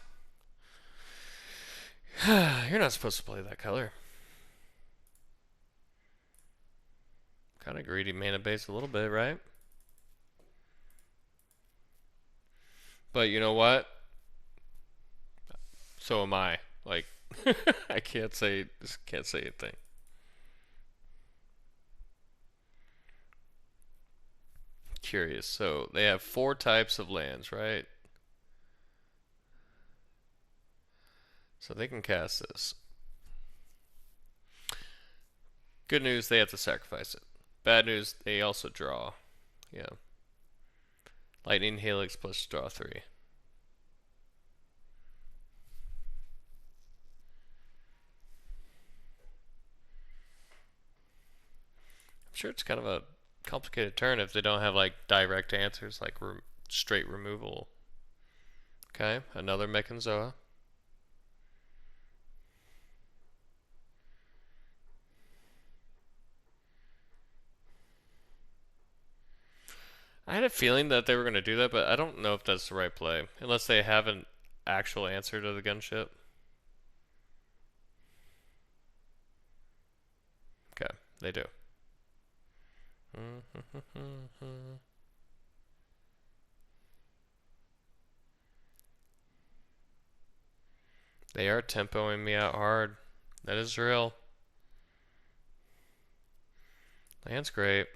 You're not supposed to play that color. Kind of greedy mana base a little bit, right? But you know what? So am I. Like, I can't say anything. Curious. So they have four types of lands, right? So they can cast this. Good news, they have to sacrifice it. Bad news, they also draw. Yeah. Lightning Helix plus draw 3. I'm sure it's kind of a complicated turn if they don't have like direct answers like straight removal. Okay, another Mechanzoa. I had a feeling that they were going to do that, but I don't know if that's the right play. Unless they have an actual answer to the gunship. Okay, they do. They are tempoing me out hard. That is real. Land's great.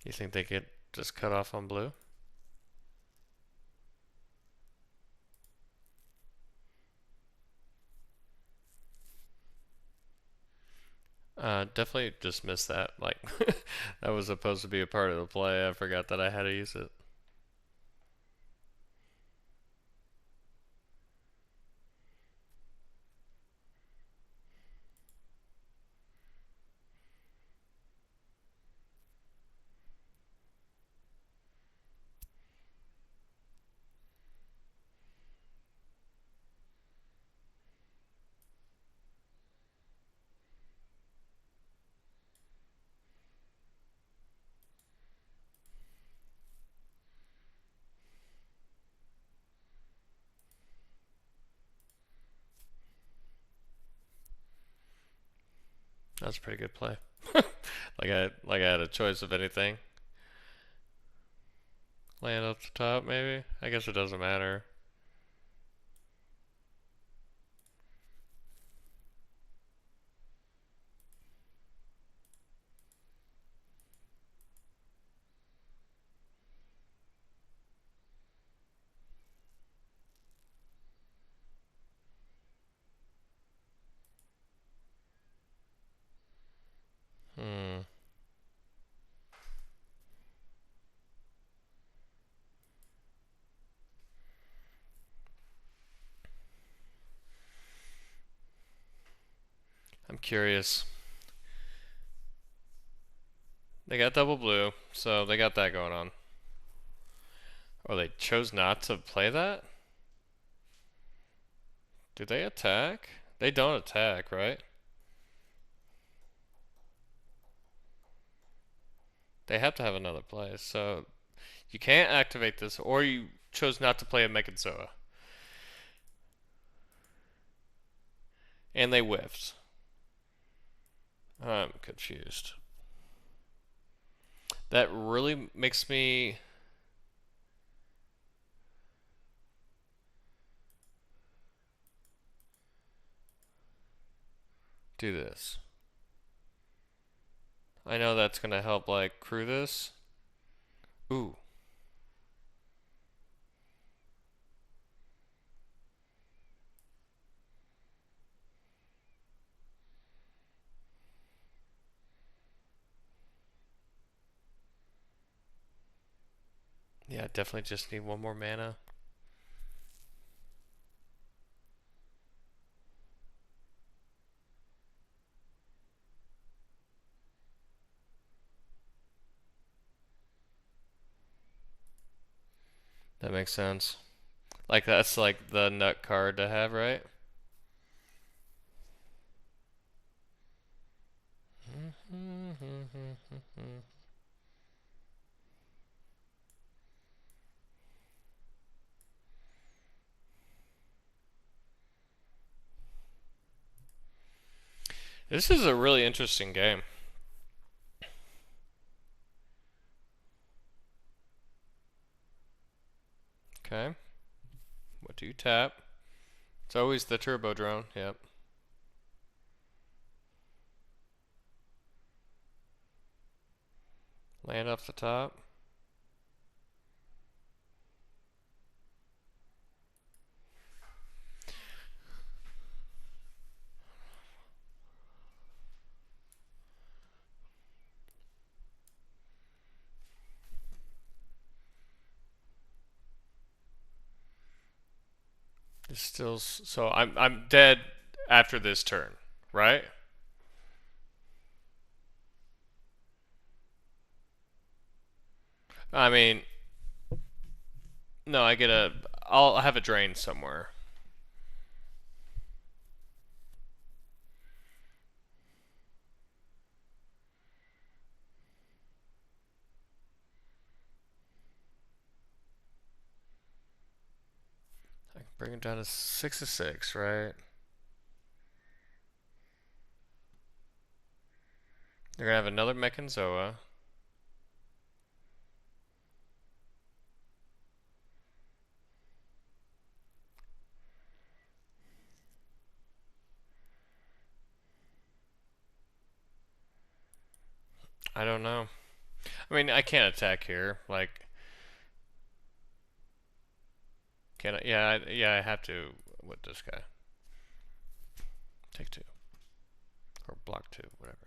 You think they could just cut off on blue? Definitely just missed that. Like, that was supposed to be a part of the play. I forgot that I had to use it. That's a pretty good play. Like I had a choice of anything. Land up the top, maybe? I guess it doesn't matter. Hmm. I'm curious. They got double blue, so they got that going on. Oh, they chose not to play that? Do they attack? They don't attack, right? They have to have another play, so you can't activate this, or you chose not to play a Mechanzoa. And they whiffed. I'm confused. That really makes me do this. I know that's gonna help like crew this. Ooh. Yeah, definitely just need one more mana. That makes sense. Like that's like the nut card to have, right? This is a really interesting game. Okay. What do you tap? It's always the turbo drone. Yep. Land off the top. It's still so I'm dead after this turn, right? I mean, no, I get a. I'll have a drain somewhere. I can bring it down to 6 of 6, right? They're gonna have another Mechanzoa. I don't know. I mean, I can't attack here. Like, can I? Yeah, yeah, I have to with this guy. Take two or block two, whatever.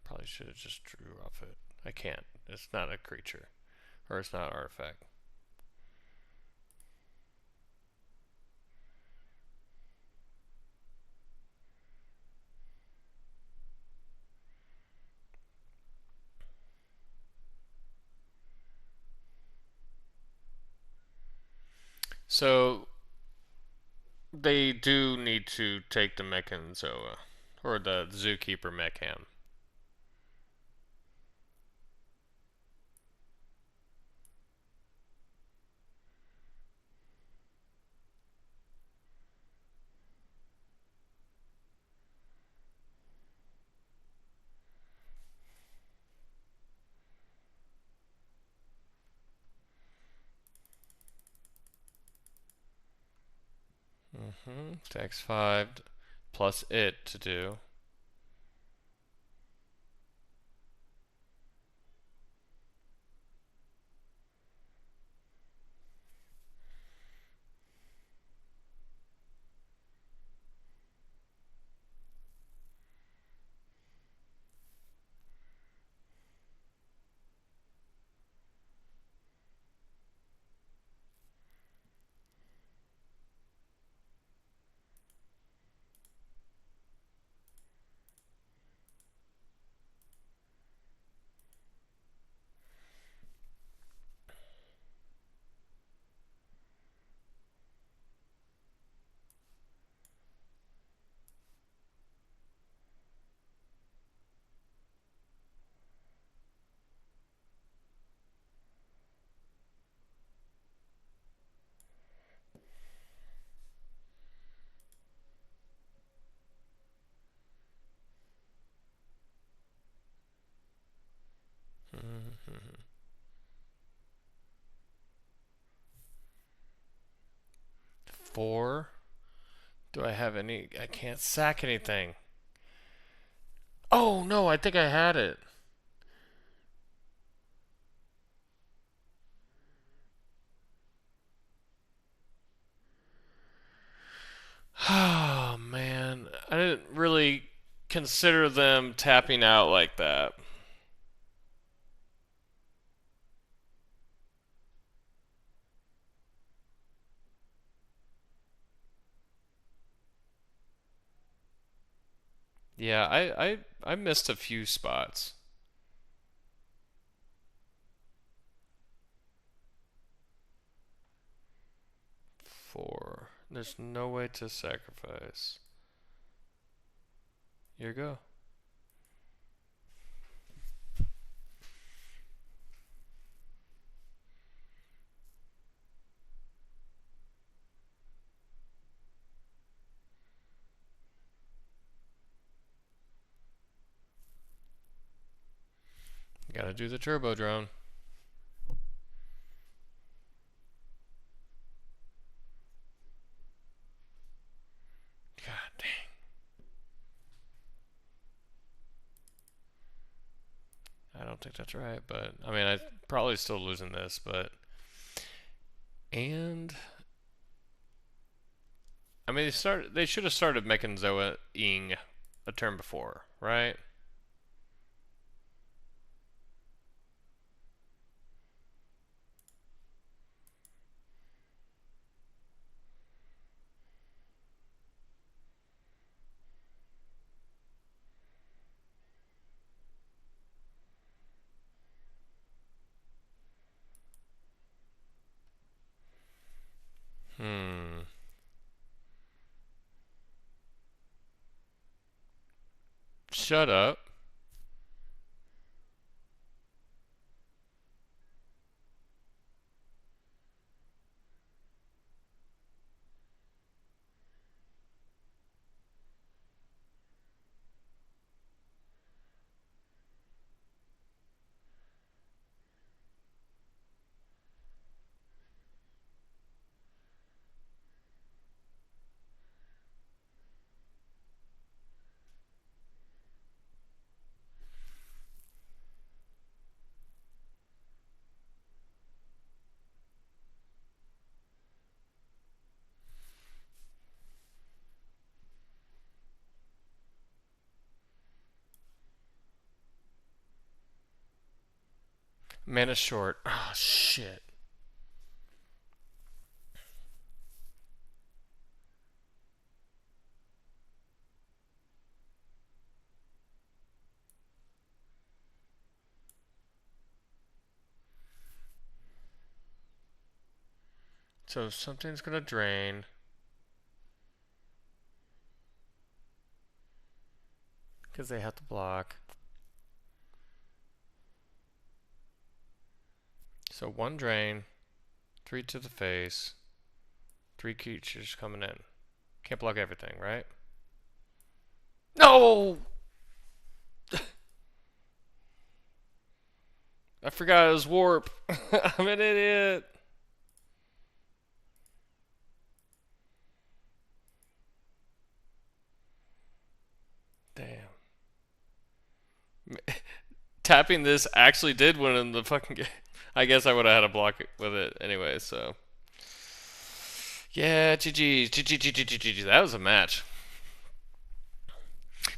Probably should have just drew off it. I can't. It's not a creature, or it's not an artifact. So they do need to take the Mechanzoa or the Zookeeper Mechan. Takes 5 plus it to do. Mm-hmm. 4. Do I have any? I can't sack anything. Oh no, I think I had it. Oh man, I didn't really consider them tapping out like that. Yeah, I missed a few spots. 4. There's no way to sacrifice. Here you go. Gotta do the turbo drone. God dang. I don't think that's right, but I mean, I'm probably still losing this, but. And. I mean, they should have started making Zoa-ing a turn before, right? Hmm. Shut up. Mana short. Oh, shit. So something's gonna drain. Because they have to block. So 1 drain. 3 to the face. 3 creatures coming in. Can't block everything, right? No! I forgot it was warp. I'm an idiot. Damn. Tapping this actually did win in the fucking game. I guess I would have had a block with it anyway, so. Yeah, GG. GG. That was a match.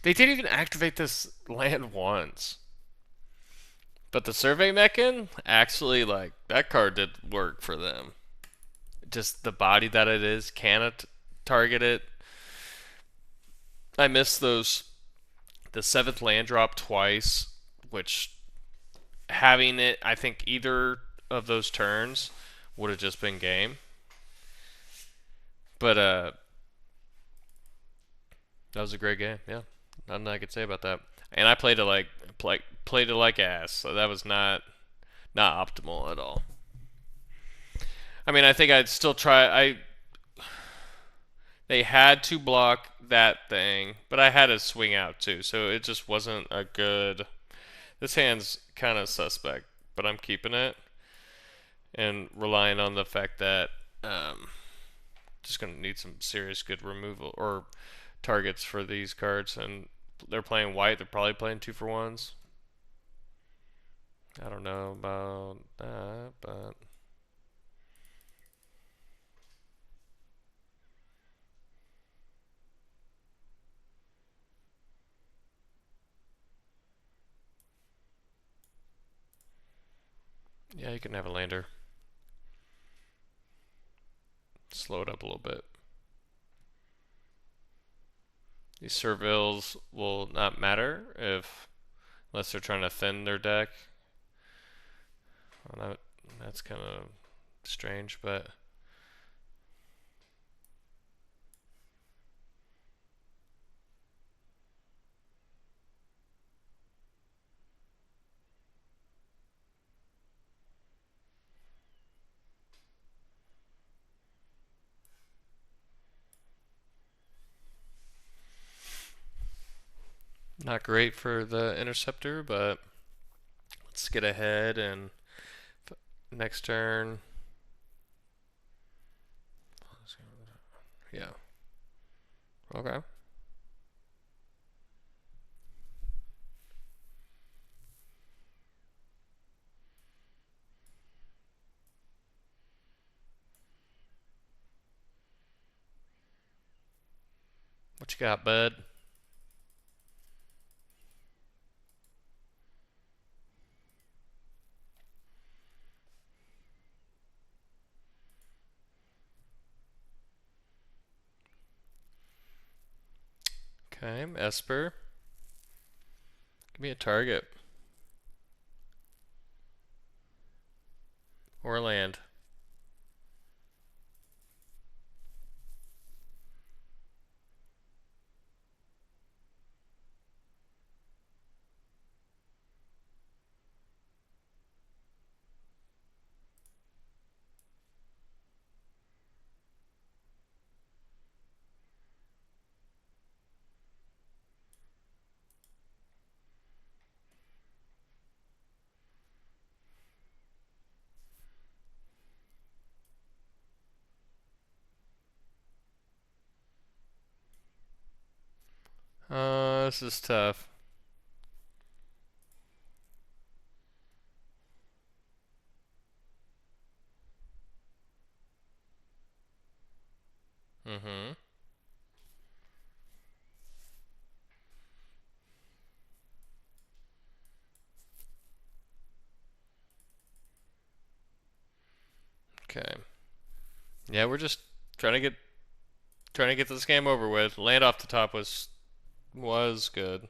They didn't even activate this land once. But the survey mechan, actually, like, that card did work for them. Just the body that it is, cannot target it. I missed the 7th land drop twice, which having it, I think either of those turns would have just been game. But that was a great game. Yeah, nothing I could say about that. And I played it like ass, so that was not optimal at all. I mean, I think I'd still try. They had to block that thing, but I had to swing out too, so it just wasn't a good. This hand's kind of suspect, but I'm keeping it and relying on the fact that just gonna need some serious good removal or targets for these cards, and they're playing white. They're probably playing 2-for-1s. I don't know about that, but yeah, you can have a lander. Slow it up a little bit. These Servils will not matter unless they're trying to thin their deck. Well, that's kind of strange, but Not great for the interceptor, but let's get ahead and next turn. Yeah. Okay. What you got, bud? Okay, Esper. Give me a target. Or land. This is tough. Mm-hmm. Okay. Yeah, we're just trying to get this game over with. Land off the top was good.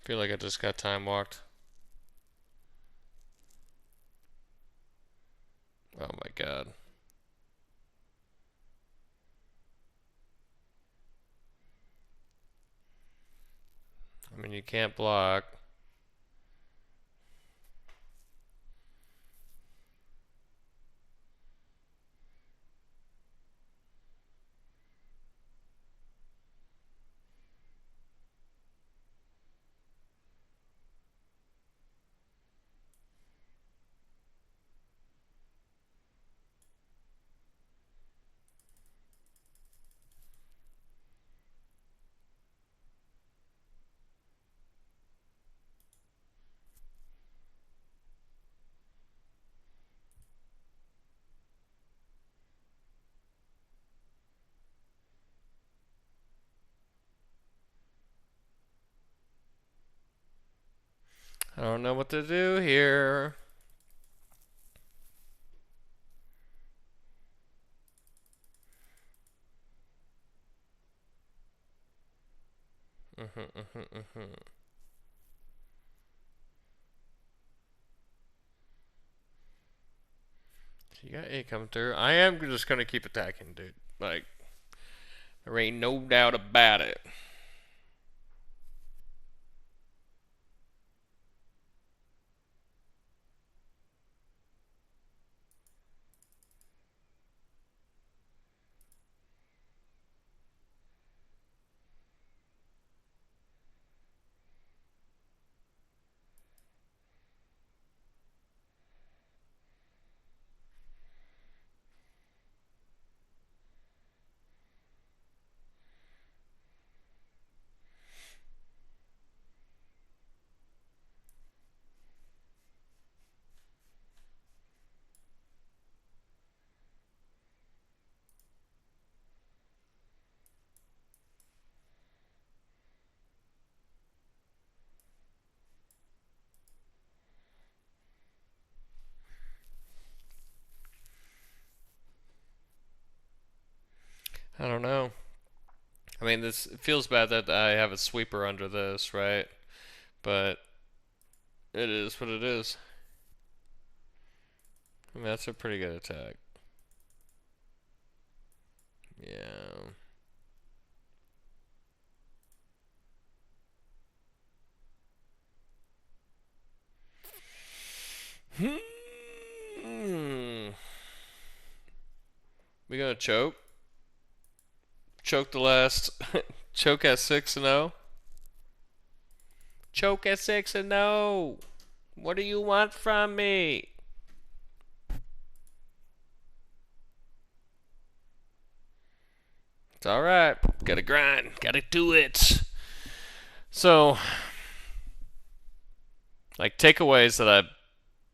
Feel like I just got time walked. Oh my god. I mean, you can't block. I don't know what to do here. You got A coming through. I am just gonna keep attacking, dude. Like, there ain't no doubt about it. I don't know. I mean, this it feels bad that I have a sweeper under this, right? But it is what it is. I mean, that's a pretty good attack. Yeah. Hmm. We gonna choke? Choke the last. Choke at 6 and 0. Choke at 6 and 0. What do you want from me? It's alright. Gotta grind. Gotta do it. So, like, takeaways that I'm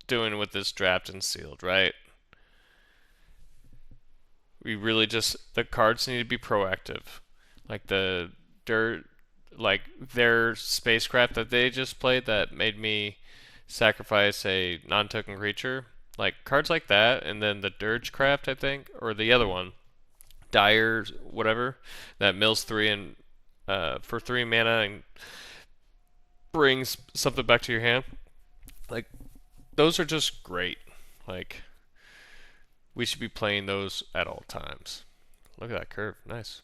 doing with this draft and sealed, right? We really just, the cards need to be proactive. Like the dirt, like their spacecraft that they just played that made me sacrifice a non-token creature. Like cards like that, and then the Dirge craft, I think, or the other one, Dire, whatever, that mills 3 and for 3 mana and brings something back to your hand. Like those are just great. Like we should be playing those at all times. Look at that curve, nice.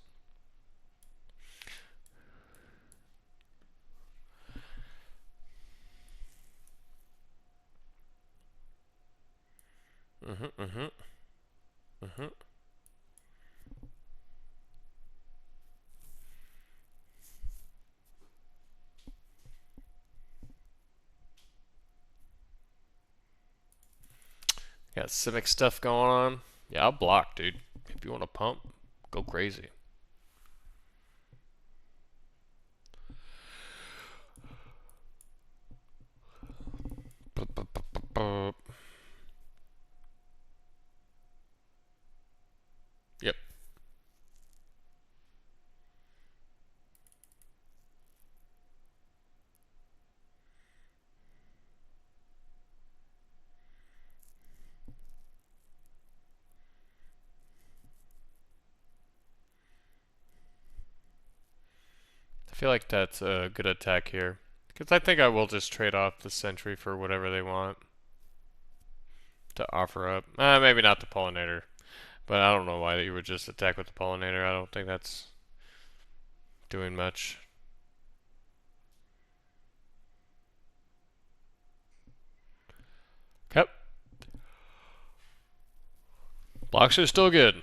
Mhm, mhm, mhm. Got Simic stuff going on. Yeah, I'll block, dude. If you want to pump, go crazy. Yep. I feel like that's a good attack here. Because I think I will just trade off the Sentry for whatever they want to offer up. Maybe not the Pollinator. But I don't know why you would just attack with the Pollinator. I don't think that's doing much. Yep. Blocks are still good.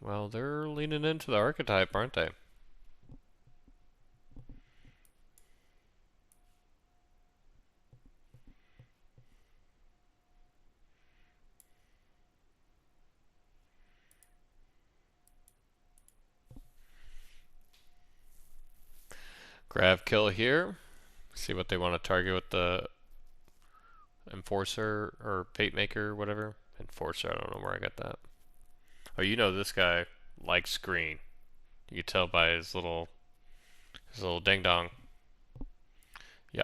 Well, they're leaning into the archetype, aren't they? Grab kill here. See what they want to target with the Enforcer or Fate Maker, whatever. Enforcer, I don't know where I got that. Oh, you know this guy likes green. You can tell by his little ding dong. Yeah.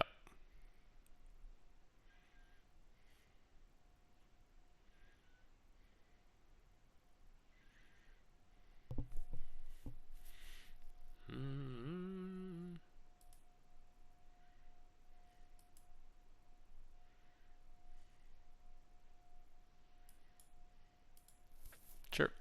Mm-hmm. Sure.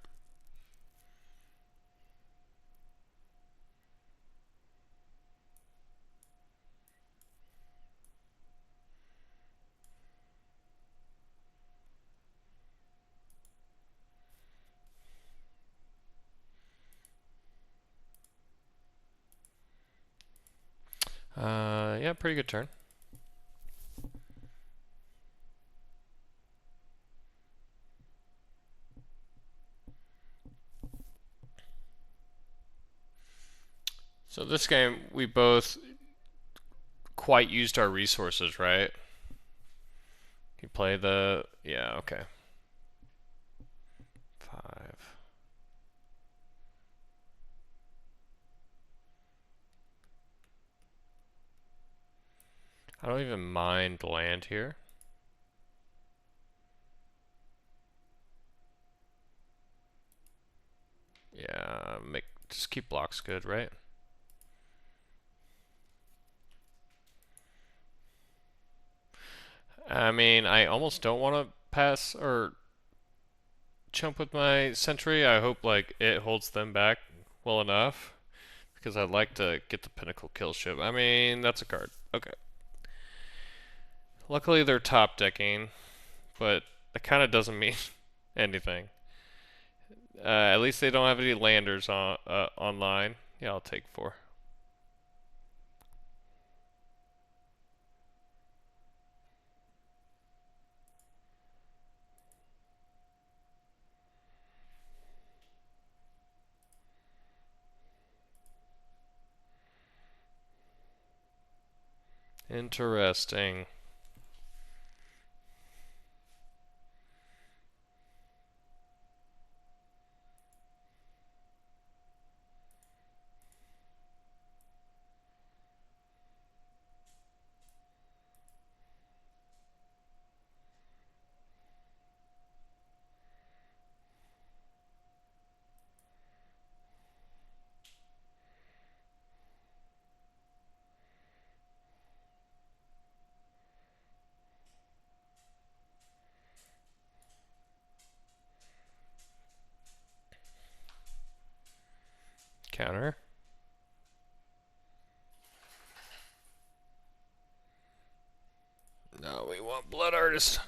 Yeah, pretty good turn. So this game, we both quite used our resources, right? You play the... Yeah, okay. 5. I don't even mind land here. Yeah, just keep blocks good, right? I mean, I almost don't want to pass or chump with my sentry. I hope like it holds them back well enough because I'd like to get the pinnacle kill ship. I mean, that's a card. Okay. Luckily, they're top decking, but that kind of doesn't mean anything. At least they don't have any landers online. Yeah, I'll take 4. Interesting. Counter. No, we want Blood Artist.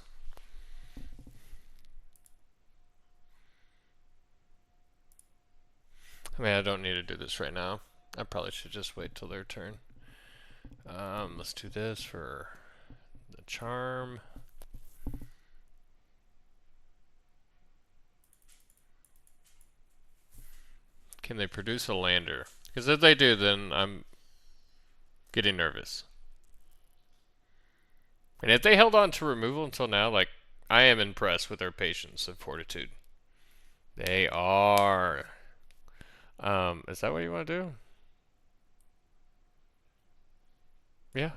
I mean, I don't need to do this right now. I probably should just wait till their turn. Let's do this for the charm. Can they produce a lander? Because if they do, then I'm getting nervous. And if they held on to removal until now, like, I am impressed with their patience and fortitude. They are. Is that what you want to do? Yeah.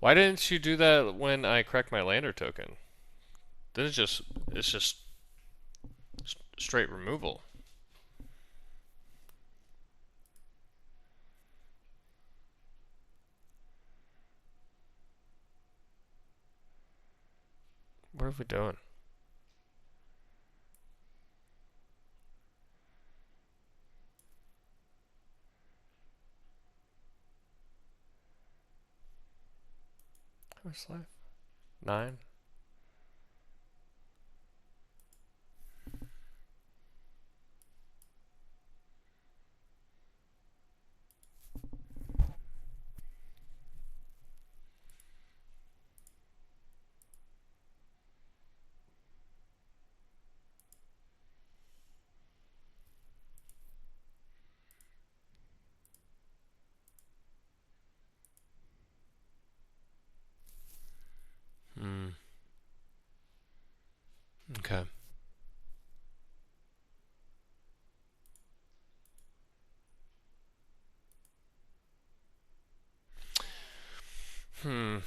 Why didn't you do that when I cracked my lander token? Then it's just straight removal. What are we doing? How much life? 9? Hmm. Okay. Hmm.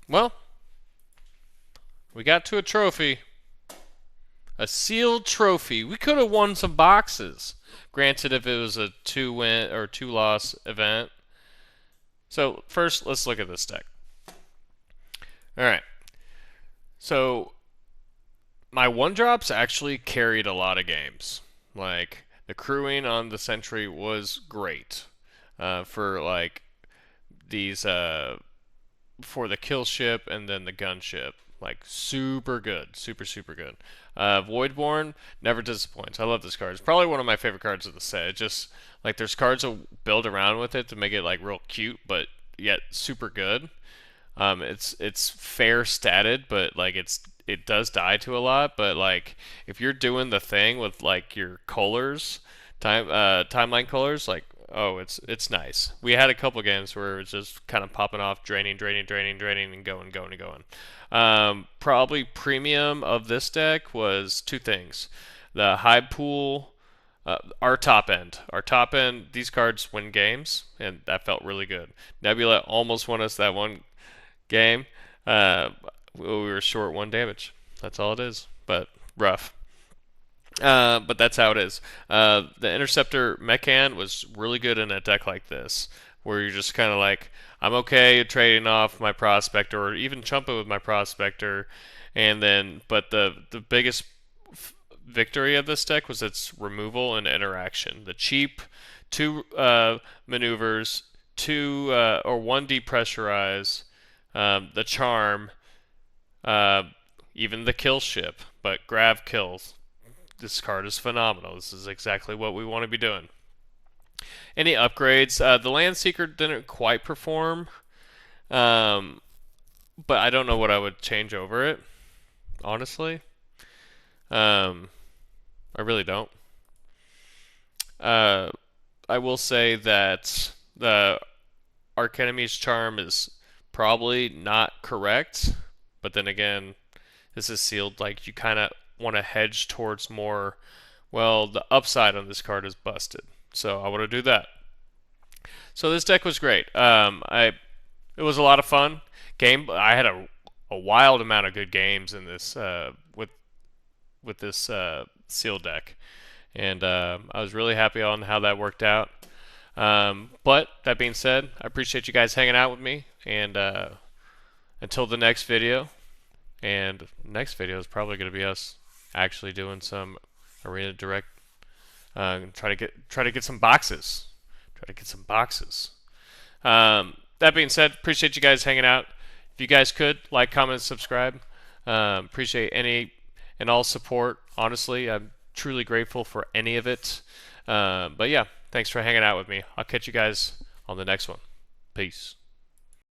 Well, we got to a trophy. A sealed trophy. We could have won some boxes. Granted, if it was a 2-win or 2-loss event. So, first, let's look at this deck. Alright. So, my 1-drops actually carried a lot of games. Like, the crewing on the Sentry was great. For, like, these, for the kill ship and then the gunship. Like, super good. Super, super good. Voidborn never disappoints. I love this card. It's probably one of my favorite cards of the set. It just, like, there's cards to build around with it to make it, like, real cute, but yet super good. It's fair statted, but like it does die to a lot. But like if you're doing the thing with like your colors, timeline colors, like oh it's nice. We had a couple games where it was just kind of popping off, draining, and going. Probably premium of this deck was 2 things: the high pool. Our top end, these cards win games, and that felt really good. Nebula almost won us that one game. Uh, we were short 1 damage. That's all it is. But rough. But that's how it is. The Interceptor Mechan was really good in a deck like this, where you're just kind of like, I'm okay trading off my Prospector, or even chumping with my Prospector, and then, but the biggest victory of this deck was its removal and interaction. The cheap 2 maneuvers, two or one depressurize, the charm, uh, even the kill ship, but grav kills. This card is phenomenal. This is exactly what we want to be doing. Any upgrades? The Land Seeker didn't quite perform, um, but I don't know what I would change over it, honestly. Um, I really don't. Uh, I will say that the Archenemy's charm is probably not correct, but then again, this is sealed. Like, you kind of want to hedge towards more. Well, the upside on this card is busted, so I want to do that. So this deck was great. It was a lot of fun. I had a wild amount of good games in this with this seal deck, and I was really happy on how that worked out. But that being said, I appreciate you guys hanging out with me, and until the next video. And next video is probably going to be us actually doing some Arena Direct. Try to get some boxes. Try to get some boxes. That being said, appreciate you guys hanging out. If you guys could like, comment, subscribe. Appreciate any and all support. Honestly, I'm truly grateful for any of it. But yeah, thanks for hanging out with me. I'll catch you guys on the next one. Peace.